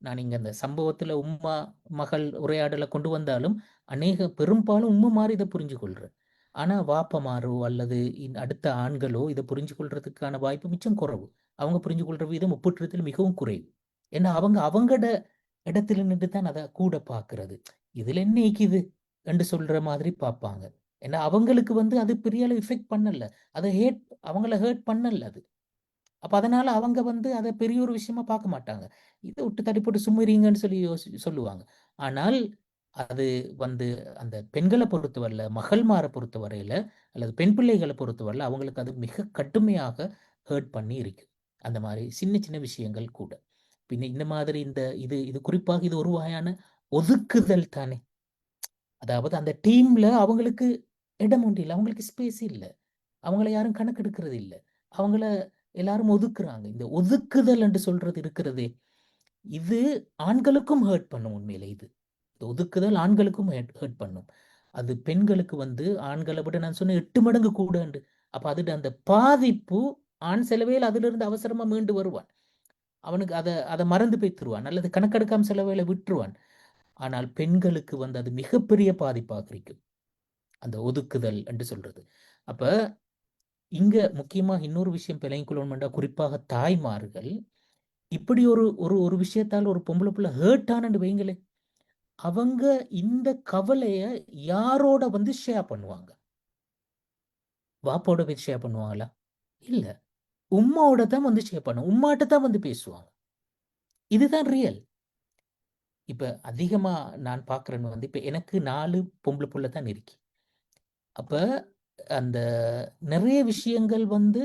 நான் இங்க அந்த சம்பவத்துல உம்மா மகள் உரையாடலை கொண்டு வந்தாலும் பெரும்பாலும் உம்மா மாதிரி இதை புரிஞ்சு கொள்றேன். ஆனா வாப்பமாரோ அல்லது அடுத்த ஆண்களோ இதை புரிஞ்சு கொள்றதுக்கான வாய்ப்பு மிச்சம் குறைவு. அவங்க புரிஞ்சு கொள்ற விதம் ஒப்பிட்டுறதுல மிகவும் குறைவு. ஏன்னா அவங்க அவங்கட இடத்துல நின்று தான் அதை கூட பார்க்கறது. இதுல என்ன இது என்று சொல்ற மாதிரி பார்ப்பாங்க. ஏன்னா அவங்களுக்கு அது பெரிய அளவு எஃபெக்ட் பண்ணல, அதை அவங்கள ஹேர்ட் பண்ணல அது. அப்ப அதனால அவங்க அதை பெரிய ஒரு விஷயமா பார்க்க மாட்டாங்க. இதை விட்டு தட்டி போட்டு சும்முறீங்கன்னு சொல்லி சொல்லுவாங்க. ஆனால் அது அந்த பெண்களை பொறுத்தவரையில, மகள்மாரை பொறுத்தவரையில அல்லது பெண் பிள்ளைகளை பொறுத்தவரையில அவங்களுக்கு அது மிக கடுமையாக ஹேர்ட் பண்ணி இருக்கு. அந்த மாதிரி சின்ன சின்ன விஷயங்கள் கூட. பின்ன இந்த மாதிரி இது இது குறிப்பாக இது ஒரு வகையான ஒதுக்குதல் தானே. அதாவது அந்த டீம்ல அவங்களுக்கு இடம் உண்டு இல்லை, அவங்களுக்கு ஸ்பேஸ் இல்லை, அவங்கள யாரும் கணக்கெடுக்கிறது இல்லை, அவங்கள எல்லாரும் ஒதுக்குறாங்க. இந்த ஒதுக்குதல் என்று சொல்றது இருக்கிறதே, இது ஆண்களுக்கும் ஹர்ட் பண்ணும். உண்மையில இது இந்த ஒதுக்குதல் ஆண்களுக்கும் ஹர்ட் பண்ணும். அது பெண்களுக்கு ஆண்களை விட நான் சொன்ன 8 மடங்கு கூட உண்டு. அப்ப அது அந்த பாதிப்பு ஆண் செலவேல் அதுல இருந்து அவசரமா மீண்டு வருவான். அவனுக்கு அதை மறந்து போய்த்துருவான் அல்லது கணக்கெடுக்காம செலவேல விட்டுருவான். ஆனால் பெண்களுக்கு அது மிகப்பெரிய பாதிப்பாக இருக்கும் அந்த ஒதுக்குதல் என்று சொல்றது. அப்ப இங்க முக்கியமா இன்னொரு விஷயம் பிள்ளைங்கொள்ளணும்டா, குறிப்பாக தாய்மார்கள் இப்படி ஒரு ஒரு ஒரு விஷயத்தால் ஒரு பொம்பளை பிள்ளை ஹேர்ட் ஆனு வைங்களே, அவங்க இந்த கவலைய யாரோட ஷேர் பண்ணுவாங்க? வாப்போட போய் ஷேர் பண்ணுவாங்களா? இல்ல. உம்மாவோட தான் வந்து ஷேர் பண்ணும். உம்மாட்ட தான் வந்து பேசுவாங்க. இதுதான் ரியல். இப்ப அதிகமா நான் பார்க்குறேன்னு வந்து, இப்ப எனக்கு 4 பொம்பள புள்ள தான் இருக்கு. அப்ப அந்த நெறைய விஷயங்கள் வந்து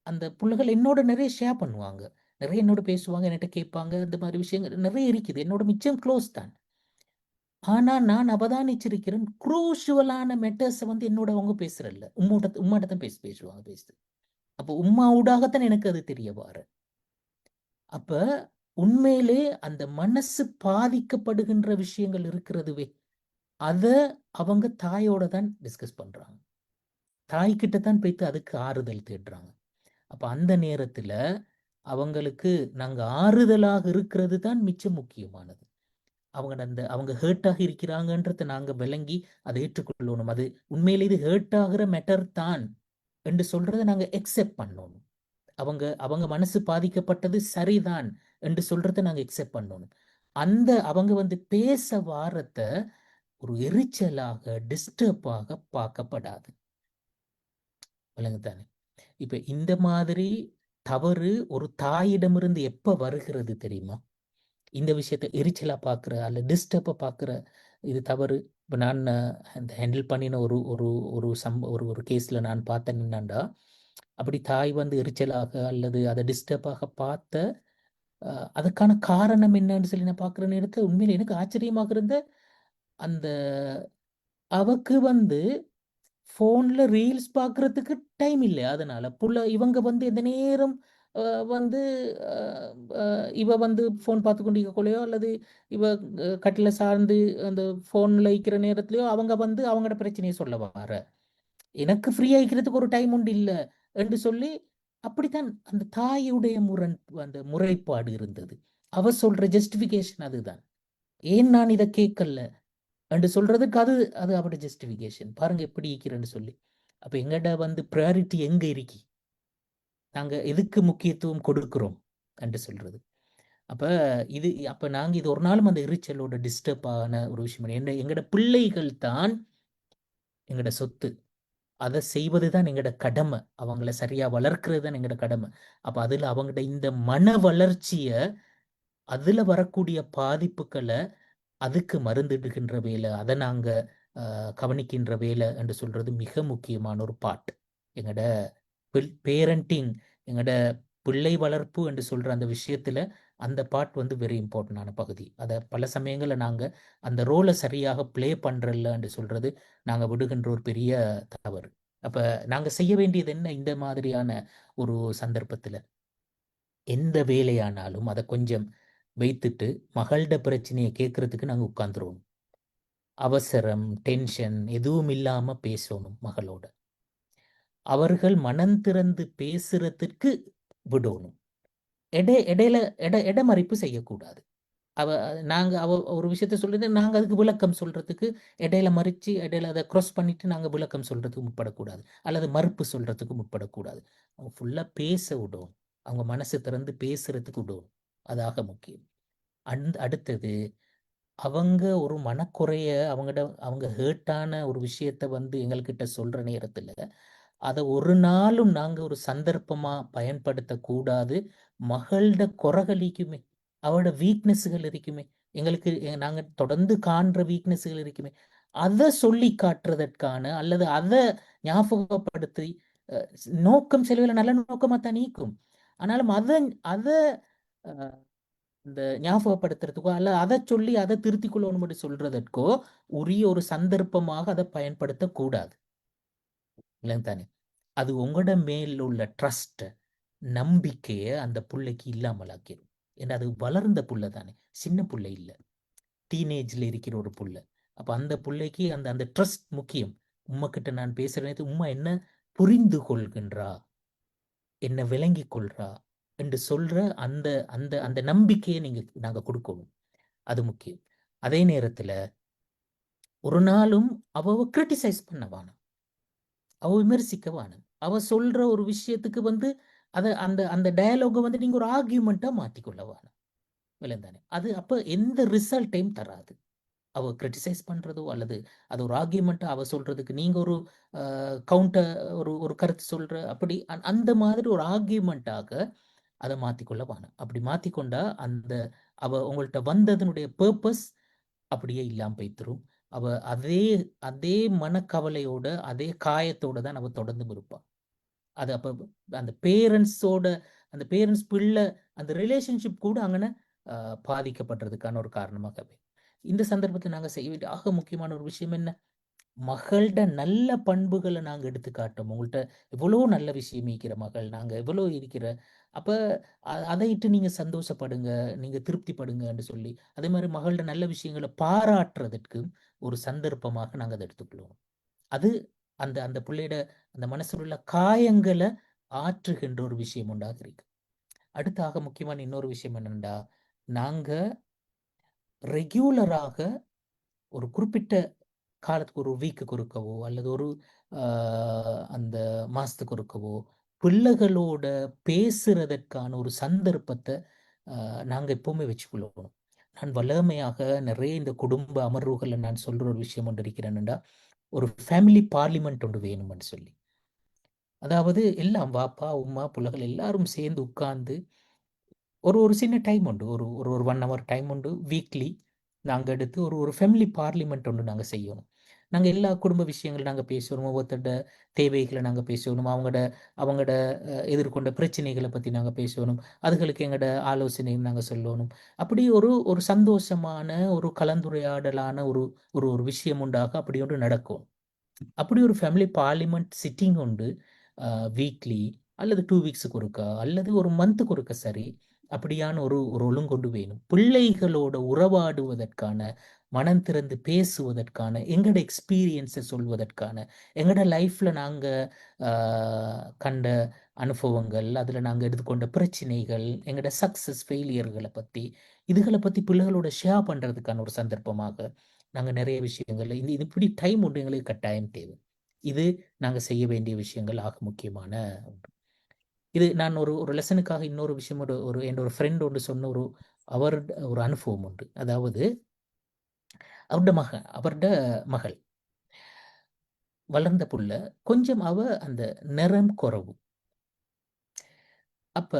அந்த புள்ளைகள் என்னோட நெறைய ஷேர் பண்ணுவாங்க. நெறைய என்னோட பேசுவாங்க, என்கிட்ட கேட்பாங்க. இந்த மாரி விஷயங்கள் நெறைய இருக்குது. என்னோட மிச்சம் க்ளோஸ் தான். ஆனா நான் அவதானிச்சிருக்கிறேன், குரூஷுவலான மேட்டர்ஸ வந்து என்னோட அவங்க பேசுறல்ல. உம்மாட்ட தான் பேசுவாங்க பேசுது. அப்ப உம்மா ஊடாகத்தான் எனக்கு அது தெரிய வாரு. அப்ப உண்மையிலே அந்த மனசு பாதிக்கப்படுகின்ற விஷயங்கள் இருக்கிறதுவே, அத அவங்க தாயோட தான் டிஸ்கஸ் பண்றாங்க. தாய்கிட்ட தான் போய்த்து அதுக்கு ஆறுதல் தேடுறாங்க. அப்ப அந்த நேரத்துல அவங்களுக்கு நாங்க ஆறுதலாக இருக்கிறது தான் மிச்சம் முக்கியமானது. அவங்க ஹர்ட் ஆகி இருக்கிறாங்கன்றத நாங்க விளங்கி அதை ஏற்றுக்கொள்ளணும். அது உண்மையிலே இது ஹர்ட் ஆகுற மேட்டர் தான் என்று சொல்றத நாங்க எக்ஸெப்ட் பண்ணணும். அவங்க அவங்க மனசு பாதிக்கப்பட்டது சரிதான் என்று சொல்றத நாங்க எக்ஸெப்ட் பண்ணணும். அந்த அவங்க வந்து பேச வாரத்த ஒரு எரிச்சலாக, டிஸ்டர்பாக பார்க்கப்படாது. விளங்குதானே? இப்ப இந்த மாதிரி தவறு ஒரு தாயிடமிருந்து எப்ப வருகிறது தெரியுமா? இந்த விஷயத்த எரிச்சலா பார்க்குற, அல்ல டிஸ்டர்பா பார்க்குற இது தவறு. இப்ப நான் அந்த ஹேண்டில் பண்ணின ஒரு ஒரு ஒரு ஒரு ஒரு கேஸ்ல நான் பார்த்தேன் என்னன்னா, அப்படி தாய் வந்து எரிச்சலாக அல்லது அத டிஸ்டர்பாக பார்த்த அதுக்கான காரணம் என்னன்னு சொல்லி நான் பார்க்குற நேரத்துல உண்மையில எனக்கு ஆச்சரியமாக இருந்த அந்த அவக்கு வந்து ஃபோன்ல ரீல்ஸ் பார்க்குறதுக்கு டைம் இல்ல. அதனால. இவங்க வந்து எந்த நேரம் அ வந்து அ அ இவ வந்து ஃபோன் பார்த்துக் கொண்டிருக்கக்குள்ளயோ, அல்லது இவ கட்டில்ல சார்ந்து அந்த ஃபோன்ல இருக்கிற நேரத்திலயோ, அவங்க வந்து அவங்களோட பிரச்சனைய சொல்ல வார. எனக்கு ஃப்ரீ ஆயிக்கிறதுக்கு ஒரு டைம் உண்டு இல்ல, என்று சொல்லி அப்படித்தான் அந்த தாயுடைய அந்த முறைப்பாடு இருந்தது. அவ சொல்ற ஜஸ்டிஃபிகேஷன் அதுதான். ஏன் நான் இத கேட்கல? என்று சொல்றதுக்கு அது அது அவட ஜஸ்டிஃபிகேஷன். பாருங்க எப்படி இருக்கிறேன்னு சொல்லி. அப்ப எங்கட வந்து பிரையாரிட்டி எங்க இருக்கி? நாங்க எதுக்கு முக்கியத்துவம் கொடுக்கிறோம் என்று சொல்றது. அப்ப அப்ப நாங்க இது ஒரு நாளும் அந்த எரிச்சலோட டிஸ்டர்ப் ஆன ஒரு விஷயம். எங்கட பிள்ளைகள் தான் எங்கட சொத்து. அத செய்வது தான் எங்கட கடமை. அவங்கள சரியா வளர்க்கிறது தான் எங்கட கடமை. அப்ப அதுல அவங்கட இந்த மன வளர்ச்சிய, அதுல வரக்கூடிய பாதிப்புகள அதுக்கு மருந்திடுகின்ற வேலை, அத நாங்க கவனிக்கின்ற வேலை என்று சொல்றது மிக முக்கியமான ஒரு பார்ட். எங்கட பேரண்டிங், எங்கட பிள்ளை வளர்ப்பு என்று சொல்ற அந்த விஷயத்துல அந்த பார்ட் வந்து வெரி இம்பார்ட்டன்டான பகுதி. அத பல சமயங்கள்ல நாங்க அந்த ரோல சரியாக ப்ளே பண்றல்ல என்று சொல்றது நாங்க விடுகின்ற ஒரு பெரிய தவறு. அப்ப நாங்க செய்ய வேண்டியது என்ன இந்த மாதிரியான ஒரு சந்தர்ப்பத்துல? எந்த வேலையானாலும் அத கொஞ்சம் வைத்துட்டு மகள்ட பிரச்சனைய கேட்கறதுக்கு நாங்க உட்கார்ந்துருவோம். அவசரம், டென்ஷன் எதுவும் இல்லாம பேசணும் மகளோட. அவர்கள் மனம் திறந்து பேசுறதுக்கு விடணும். இடையில இடமறிப்பு செய்யக்கூடாது. அவ ஒரு விஷயத்த சொல்லுது, நாங்க அதுக்கு விளக்கம் சொல்றதுக்கு இடையில மறிச்சு, இடையில அத கிராஸ் பண்ணிட்டு நாங்க விளக்கம் சொல்றதுக்கு முற்படக்கூடாது. அல்லது மறுப்பு சொல்றதுக்கு முற்படக்கூடாது. அவங்க ஃபுல்லா பேச விடணும். அவங்க மனசு திறந்து பேசுறதுக்கு விடணும். அதாக முக்கியம். அடுத்தது அவங்க ஒரு மனக்குறைய அவங்க ஹர்ட்டான ஒரு விஷயத்த வந்து எங்கள்கிட்ட சொல்ற நேரத்துல, அத ஒரு நாளும் நாங்க ஒரு சந்தர்ப்பமா பயன்படுத்தக்கூடாது. மகள்ட குறைகள் இருக்குமே, அவளோட வீக்னஸ்கள் இருக்குமே, எங்களுக்கு நாங்க தொடர்ந்து காண்ற வீக்னஸ்கள் இருக்குமே, அத சொல்லி காட்டுறதற்கான அல்லது அத ஞாபகப்படுத்தி நோக்கம் சில வேளை நல்ல நோக்கமா தான் நீக்கும். ஆனாலும் அத அத அ இந்த ஞாபகப்படுத்துறதுக்கோ, அல்ல அத சொல்லி அத திருத்திக் கொள்ளணும்னு சொல்றதற்கோ, உரிய ஒரு சந்தர்ப்பமாக அத பயன்படுத்தக்கூடாது. இல்லைங்க தானே? அது உங்களோட மேல் உள்ள ட்ரஸ்ட், நம்பிக்கைய அந்த புள்ளைக்கு இல்லாமலாக்கிரும். ஏன்னா அது வளர்ந்த புள்ள தானே. சின்ன புள்ள இல்ல. டீனேஜ்ல இருக்கிற ஒரு புள்ள. அப்ப அந்த புள்ளைக்கு அந்த அந்த ட்ரஸ்ட் முக்கியம். உம்மகிட்ட நான் பேசுற நேரத்துல உம்மா என்ன புரிந்து கொள்கின்றா? என்ன விளங்கிக் கொள்றா? என்று சொல்ற அந்த அந்த அந்த நம்பிக்கைய நாங்க குடுக்கணும். அது முக்கியம். அதே நேரத்துல ஒரு நாளும் அவ கிரிட்டிசைஸ் பண்ண வேணாம். அவ விமர்சிக்க வேணாம். அவ சொல்ற ஒரு விஷயத்துக்கு வந்து அந்த அந்த டயலாக வந்து நீங்க ஒரு ஆர்கியூமென்ட்டா மாத்திக்கொள்ள வேணாம். விளங்குதானே? அது அப்ப எந்த ரிசல்ட்டையும் தராது. அவ கிரிட்டிசைஸ் பண்றதோ அல்லது அது ஒரு ஆர்கியூமெண்ட்டா அவ சொல்றதுக்கு நீங்க ஒரு கவுண்டர் ஒரு கருத்து சொல்ற அப்படி அந்த மாதிரி ஒரு ஆர்கியூமெண்ட்டாக அதை மாத்திக்கொள்ள வேணும். அப்படி மாத்திக்கொண்டா அந்த அவ உங்கள்ட்ட வந்ததனுடைய பர்பஸ் அப்படியே இல்லாம போய்த்திரும். அவ அதே அதே மனக்கவலையோட அதே காயத்தோட தான் அவ தொடர்ந்து இருப்பா. அது அப்ப அந்த பேரண்ட்ஸோட அந்த பேரண்ட்ஸ் பிள்ளை அந்த ரிலேஷன்ஷிப் கூட அங்கன பாதிக்கப்படுறதுக்கான ஒரு காரணமாக அமையும். இந்த சந்தர்ப்பத்தில் நாங்க செய்ய வேண்டிய ஆக முக்கியமான ஒரு விஷயம் என்ன? மகள்ட நல்ல பண்புகளை நாங்க எடுத்து காட்டும். உங்கள்ட்ட எவ்வளோ நல்ல விஷயம் இருக்கிற மகள், நாங்க எவ்வளோ இருக்கிற அப்ப அதையிட்டு நீங்க சந்தோஷப்படுங்க, நீங்க திருப்திப்படுங்கன்னு சொல்லி அதே மாதிரி மகள்ட நல்ல விஷயங்களை பாராட்டுறதற்கு ஒரு சந்தர்ப்பமாக நாங்க அதை எடுத்துக்கொள்வோம். அது அந்த அந்த பிள்ளையோட அந்த மனசுல உள்ள காயங்களை ஆற்றுகின்ற ஒரு விஷயம் உண்டாக இருக்கு. அடுத்தாக முக்கியமான இன்னொரு விஷயம் என்னன்னா, நாங்க ரெகுலராக ஒரு குறிப்பிட்ட காலத்துக்கு ஒரு வீக்குக்கு ஒருக்கவோ அல்லது ஒரு அந்த மாசத்துக்கு ஒருக்கவோ பிள்ளைகளோட பேசுறதற்கான ஒரு சந்தர்ப்பத்தை நாங்க எப்பவுமே வச்சுக்கொள்ளணும். நான் வளமையாக நிறைய இந்த குடும்ப அமர்வுகளை நான் சொல்ற ஒரு விஷயம் ஒன்று இருக்கிறேன்டா, ஒரு ஃபேமிலி பார்லிமெண்ட் ஒன்று வேணும்னு சொல்லி. அதாவது எல்லாம் வாப்பா உம்மா புள்ளைகள் எல்லாரும் சேர்ந்து உட்கார்ந்து ஒரு ஒரு சின்ன டைம் உண்டு. ஒரு ஒரு ஒரு 1 ஹவர் டைம் உண்டு. வீக்லி நாங்க எடுத்து ஒரு ஒரு ஃபேமிலி பார்லிமெண்ட் ஒன்று நாங்க செய்யணும். நாங்க எல்லா குடும்ப விஷயங்கள் நாங்க பேசணும். ஒவ்வொருத்தரோட தேவைகளை நாங்க பேசணும். அவங்களோட எதிர்கொண்ட பிரச்சனைகளை பத்தி நாங்க பேசணும். அதுகளுக்கு எங்களோட ஆலோசனை நாங்க சொல்லணும். அப்படி ஒரு ஒரு சந்தோஷமான ஒரு கலந்துரையாடலான ஒரு ஒரு ஒரு விஷயம் உண்டாக அப்படி ஒன்று நடக்கும். அப்படி ஒரு ஃபேமிலி பார்லிமெண்ட் சிட்டிங் உண்டு. வீக்லி அல்லது 2 வீக்ஸுக்கு ஒருக்கா அல்லது ஒரு மந்த்துக்கு ஒருக்கா சரி. அப்படியான ஒரு ஒரு ஒழுங்கொண்டு வேணும். பிள்ளைகளோட உறவாடுவதற்கான, மனம் திறந்து பேசுவதற்கான, எங்கட எக்ஸ்பீரியன்ஸை சொல்வதற்கான, எங்கட லைஃப்ல நாங்க அ கண்ட அனுபவங்கள், அதுல நாங்க எடுத்துக்கொண்ட பிரச்சனைகள், எங்கட சக்சஸ், ஃபெயிலியர்கள பத்தி, இதுகள பத்தி பிள்ளைகளோட ஷேர் பண்றதுக்கான ஒரு சந்தர்ப்பமாக நாங்க நிறைய விஷயங்கள் இது இது இப்படி டைம் உண்டு எங்களுக்கு கட்டாயம் தேவை. இது நாங்க செய்ய வேண்டிய விஷயங்கள் ஆக முக்கியமான ஒன்று. இது நான் ஒரு ஒரு லெசனுக்காக இன்னொரு விஷயம் ஒரு ஒரு என்னோட ஃப்ரெண்ட் ஒன்று சொன்ன ஒரு அனுபவம் உண்டு. அதாவது அவருட மகள் வளர்ந்த புள்ள கொஞ்சம் அவ அந்த நிறம் குறைவு. அப்ப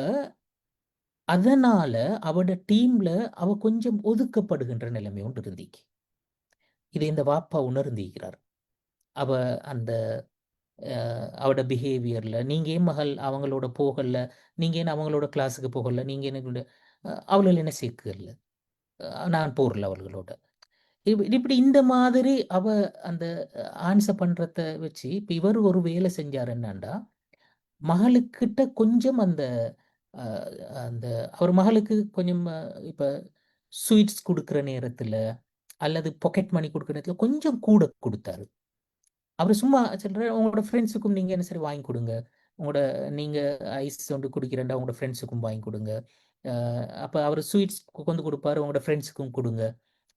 அதனால அவட டீம்ல அவ கொஞ்சம் ஒதுக்கப்படுகின்ற நிலைமை ஒன்று இருந்தீக்கு. இதை இந்த வாப்பா உணர்ந்திருக்கிறார். அவ அந்த அவட பிஹேவியர்ல நீங்க ஏன் மகள் அவங்களோட போகல, நீங்க ஏன் அவங்களோட கிளாஸுக்கு போகல, நீங்க என்ன அவளுகள் என்ன சேர்க்கல, நான் போறல அவர்களோட. இப்படி இந்த மாதிரி அவ அந்த ஆன்சர் பண்றத வச்சு இப்ப இவர் ஒரு வேலை செஞ்சாரு என்னன்னா, மகளுக்கிட்ட கொஞ்சம் அந்த அந்த அவர் மகளுக்கு கொஞ்சம் இப்ப ஸ்வீட்ஸ் குடுக்குற நேரத்துல அல்லது பாக்கெட் மணி குடுக்குற நேரத்துல கொஞ்சம் கூட குடுத்தாரு. அவரு சும்மா சொல்றாரு, "உங்களோட ஃப்ரெண்ட்ஸுக்கும் நீங்க என்ன சரி வாங்கி குடுங்க. உங்களோட நீங்க ஐஸ் வந்து குடிக்கிறேன்டா, உங்களோட ஃப்ரெண்ட்ஸுக்கும் வாங்கி குடுங்க." அப்ப அவரு ஸ்வீட்ஸ் கொண்டு குடுப்பாரு, உங்களோட ஃப்ரெண்ட்ஸுக்கும் குடுங்க.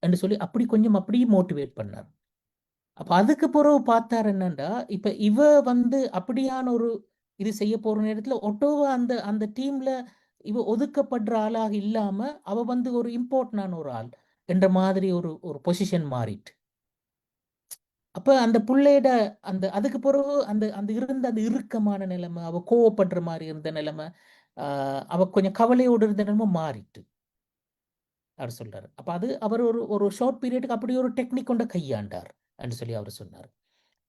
என்று சொல்லி அப்படி கொஞ்சம் அப்படியே மோட்டிவேட் பண்ணார். அப்ப அதுக்கு பிறகு பார்த்தார் என்னன்னா, இப்ப இவ வந்து அப்படியான ஒரு இது செய்ய போற நேரத்துல ஒட்டோவா அந்த அந்த டீம்ல இவ ஒதுக்கப்படுற ஆளாக இல்லாம, அவ வந்து ஒரு இம்பார்ட்டன்டான ஒரு ஆள் என்ற மாதிரி ஒரு ஒரு பொசிஷன் மாறிட்டு. அப்ப அந்த புள்ளையோட அந்த அதுக்கு பிறகு அந்த அந்த இருந்த அந்த இறுக்கமான நிலைமை, அவ கோவப்படுற மாரி இருந்த நிலைமை, ஆ அவ கொஞ்சம் கவலையோடு இருந்த நிலைமை மாறிட்டு. அவரு சொல்றாரு. அப்ப அது அவர் ஒரு ஒரு ஷார்ட் பீரியடுக்கு அப்படி ஒரு டெக்னிக் கொண்டு கையாண்டார் என்று சொல்லி அவரு சொன்னாரு.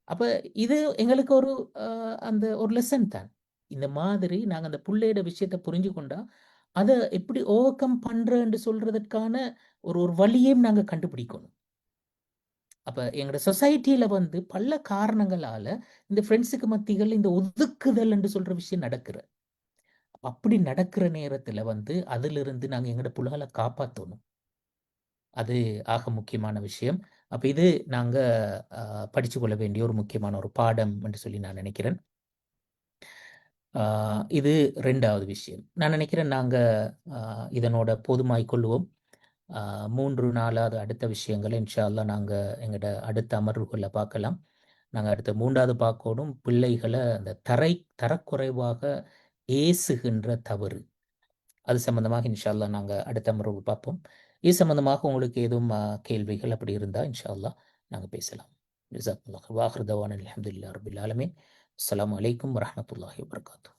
அப்ப இது எங்களுக்கு ஒரு அ அந்த ஒரு லெசன் தான். இந்த மாதிரி நாங்க அந்த புள்ளையோட விஷயத்த புரிஞ்சு கொண்டா, அத எப்படி ஓவர்கம் பண்றேன்னு சொல்றதற்கான ஒரு ஒரு வழியையும் நாங்க கண்டுபிடிக்கணும். அப்ப எங்கட சொசைட்டில வந்து பல காரணங்களால இந்த ஃப்ரெண்ட்ஸுக்கு மத்திகள்ல இந்த ஒதுக்குதல் என்று சொல்ற விஷயம் நடக்குது. அப்படி நடக்கிற நேரத்துல வந்து அதிலிருந்து நாங்க எங்கட புள்ளைகள காப்பாத்தணும். அது ஆக முக்கியமான விஷயம். அப்ப இது நாங்க அ படிச்சு கொள்ள வேண்டிய ஒரு முக்கியமான ஒரு பாடம் என்று சொல்லி நான் நினைக்கிறேன். ஆ இது 2வது விஷயம். நான் நினைக்கிறேன் நாங்க அ இதனோட போதுமாய்க் கொள்வோம். 3, 4வது அடுத்த விஷயங்கள இன்ஷா அல்லாஹ் நாங்க எங்கட அடுத்த அமர்வுகள்ல பார்க்கலாம். நாங்க அடுத்த 3வது பார்க்கோணும், பிள்ளைகள அந்த தரக்குறைவாக ஏசுகின்ற தவறு. அது சம்பந்தமாக இன்ஷா அல்லாஹ் நாங்க அடுத்த அமர்வு பார்ப்போம். இது சம்பந்தமாக உங்களுக்கு எதுவும் கேள்விகள் அப்படி இருந்தால் இன்ஷா அல்லாஹ் நாங்கள் பேசலாம். ஜஸாக்கல்லாஹ். வாஹிர் தவானா அல்ஹம்துலில்லாஹி ரப்பில் ஆலமீன். அஸ்ஸலாமு அலைக்கும் வரஹ்மத்துல்லாஹி வபரகாத்துஹு.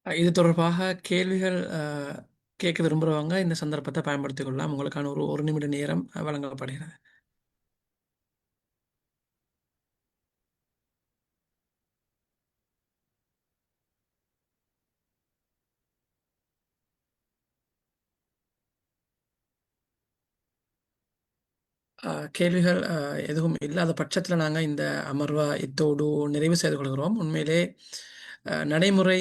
இது தொடர்பாக கேள்விகள் கேட்க விரும்புகிறவங்க இந்த சந்தர்ப்பத்தை பயன்படுத்திக் கொள்ளலாம். உங்களுக்கான ஒரு நிமிட நேரம் வழங்கப்படுகிறது. கேள்விகள் எதுவும் இல்லாத பட்சத்தில் நாங்கள் இந்த அமர்வை இத்தோடு நிறைவு செய்து கொள்கிறோம். உண்மையிலே நடைமுறை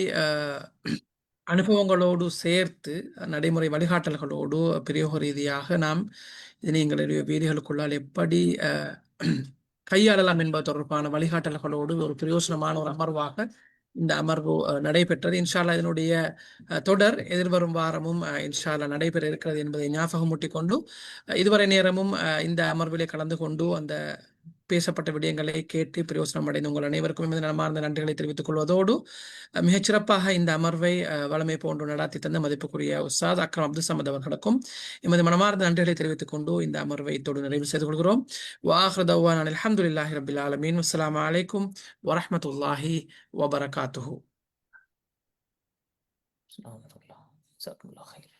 அனுபவங்களோடு சேர்த்து நடைமுறை வழிகாட்டல்களோடு பிரயோக ரீதியாக நாம் இதனை எங்களுடைய வீடுகளுக்குள்ளால் எப்படி கையாளலாம் என்பது தொடர்பான வழிகாட்டல்களோடு ஒரு பிரயோசனமான ஒரு அமர்வாக இந்த அமர்வு நடைபெற்றது. இன்ஷால்லா இதனுடைய தொடர் எதிர்வரும் வாரமும் இன்ஷால்லா நடைபெற இருக்கிறது என்பதை ஞாபகமூட்டி கொண்டு இதுவரை நேரமும் இந்த அமர்விலே கலந்து கொண்டு அந்த பேசப்பட்ட விடயங்களை கேட்டு பிரயோசனம் அடைந்து உங்கள் அனைவருக்கும் எமது மனமார்ந்த நன்றிகளை தெரிவித்துக் கொள்வதோடு மிகச்சிறப்பாக இந்த அமர்வை வளமை போன்று நடாத்தி தந்த மதிப்புக்குரிய உஸ்தாத் அக்ரம் அப்துல் சமத் அவர்களுக்கும் எமது மனமார்ந்த நன்றிகளை தெரிவித்துக் கொண்டு இந்த அமர்வை இத்தோடு நிறைவு செய்து கொள்கிறோம். வாஹிர் தவானா அல்ஹம்துலில்லாஹி ரப்பில் ஆலமீன். அஸ்ஸலாமு அலைக்கும் வரஹ்மத்துல்லாஹி வபரகாத்துஹு. ஜஸாக்கல்லாஹ்.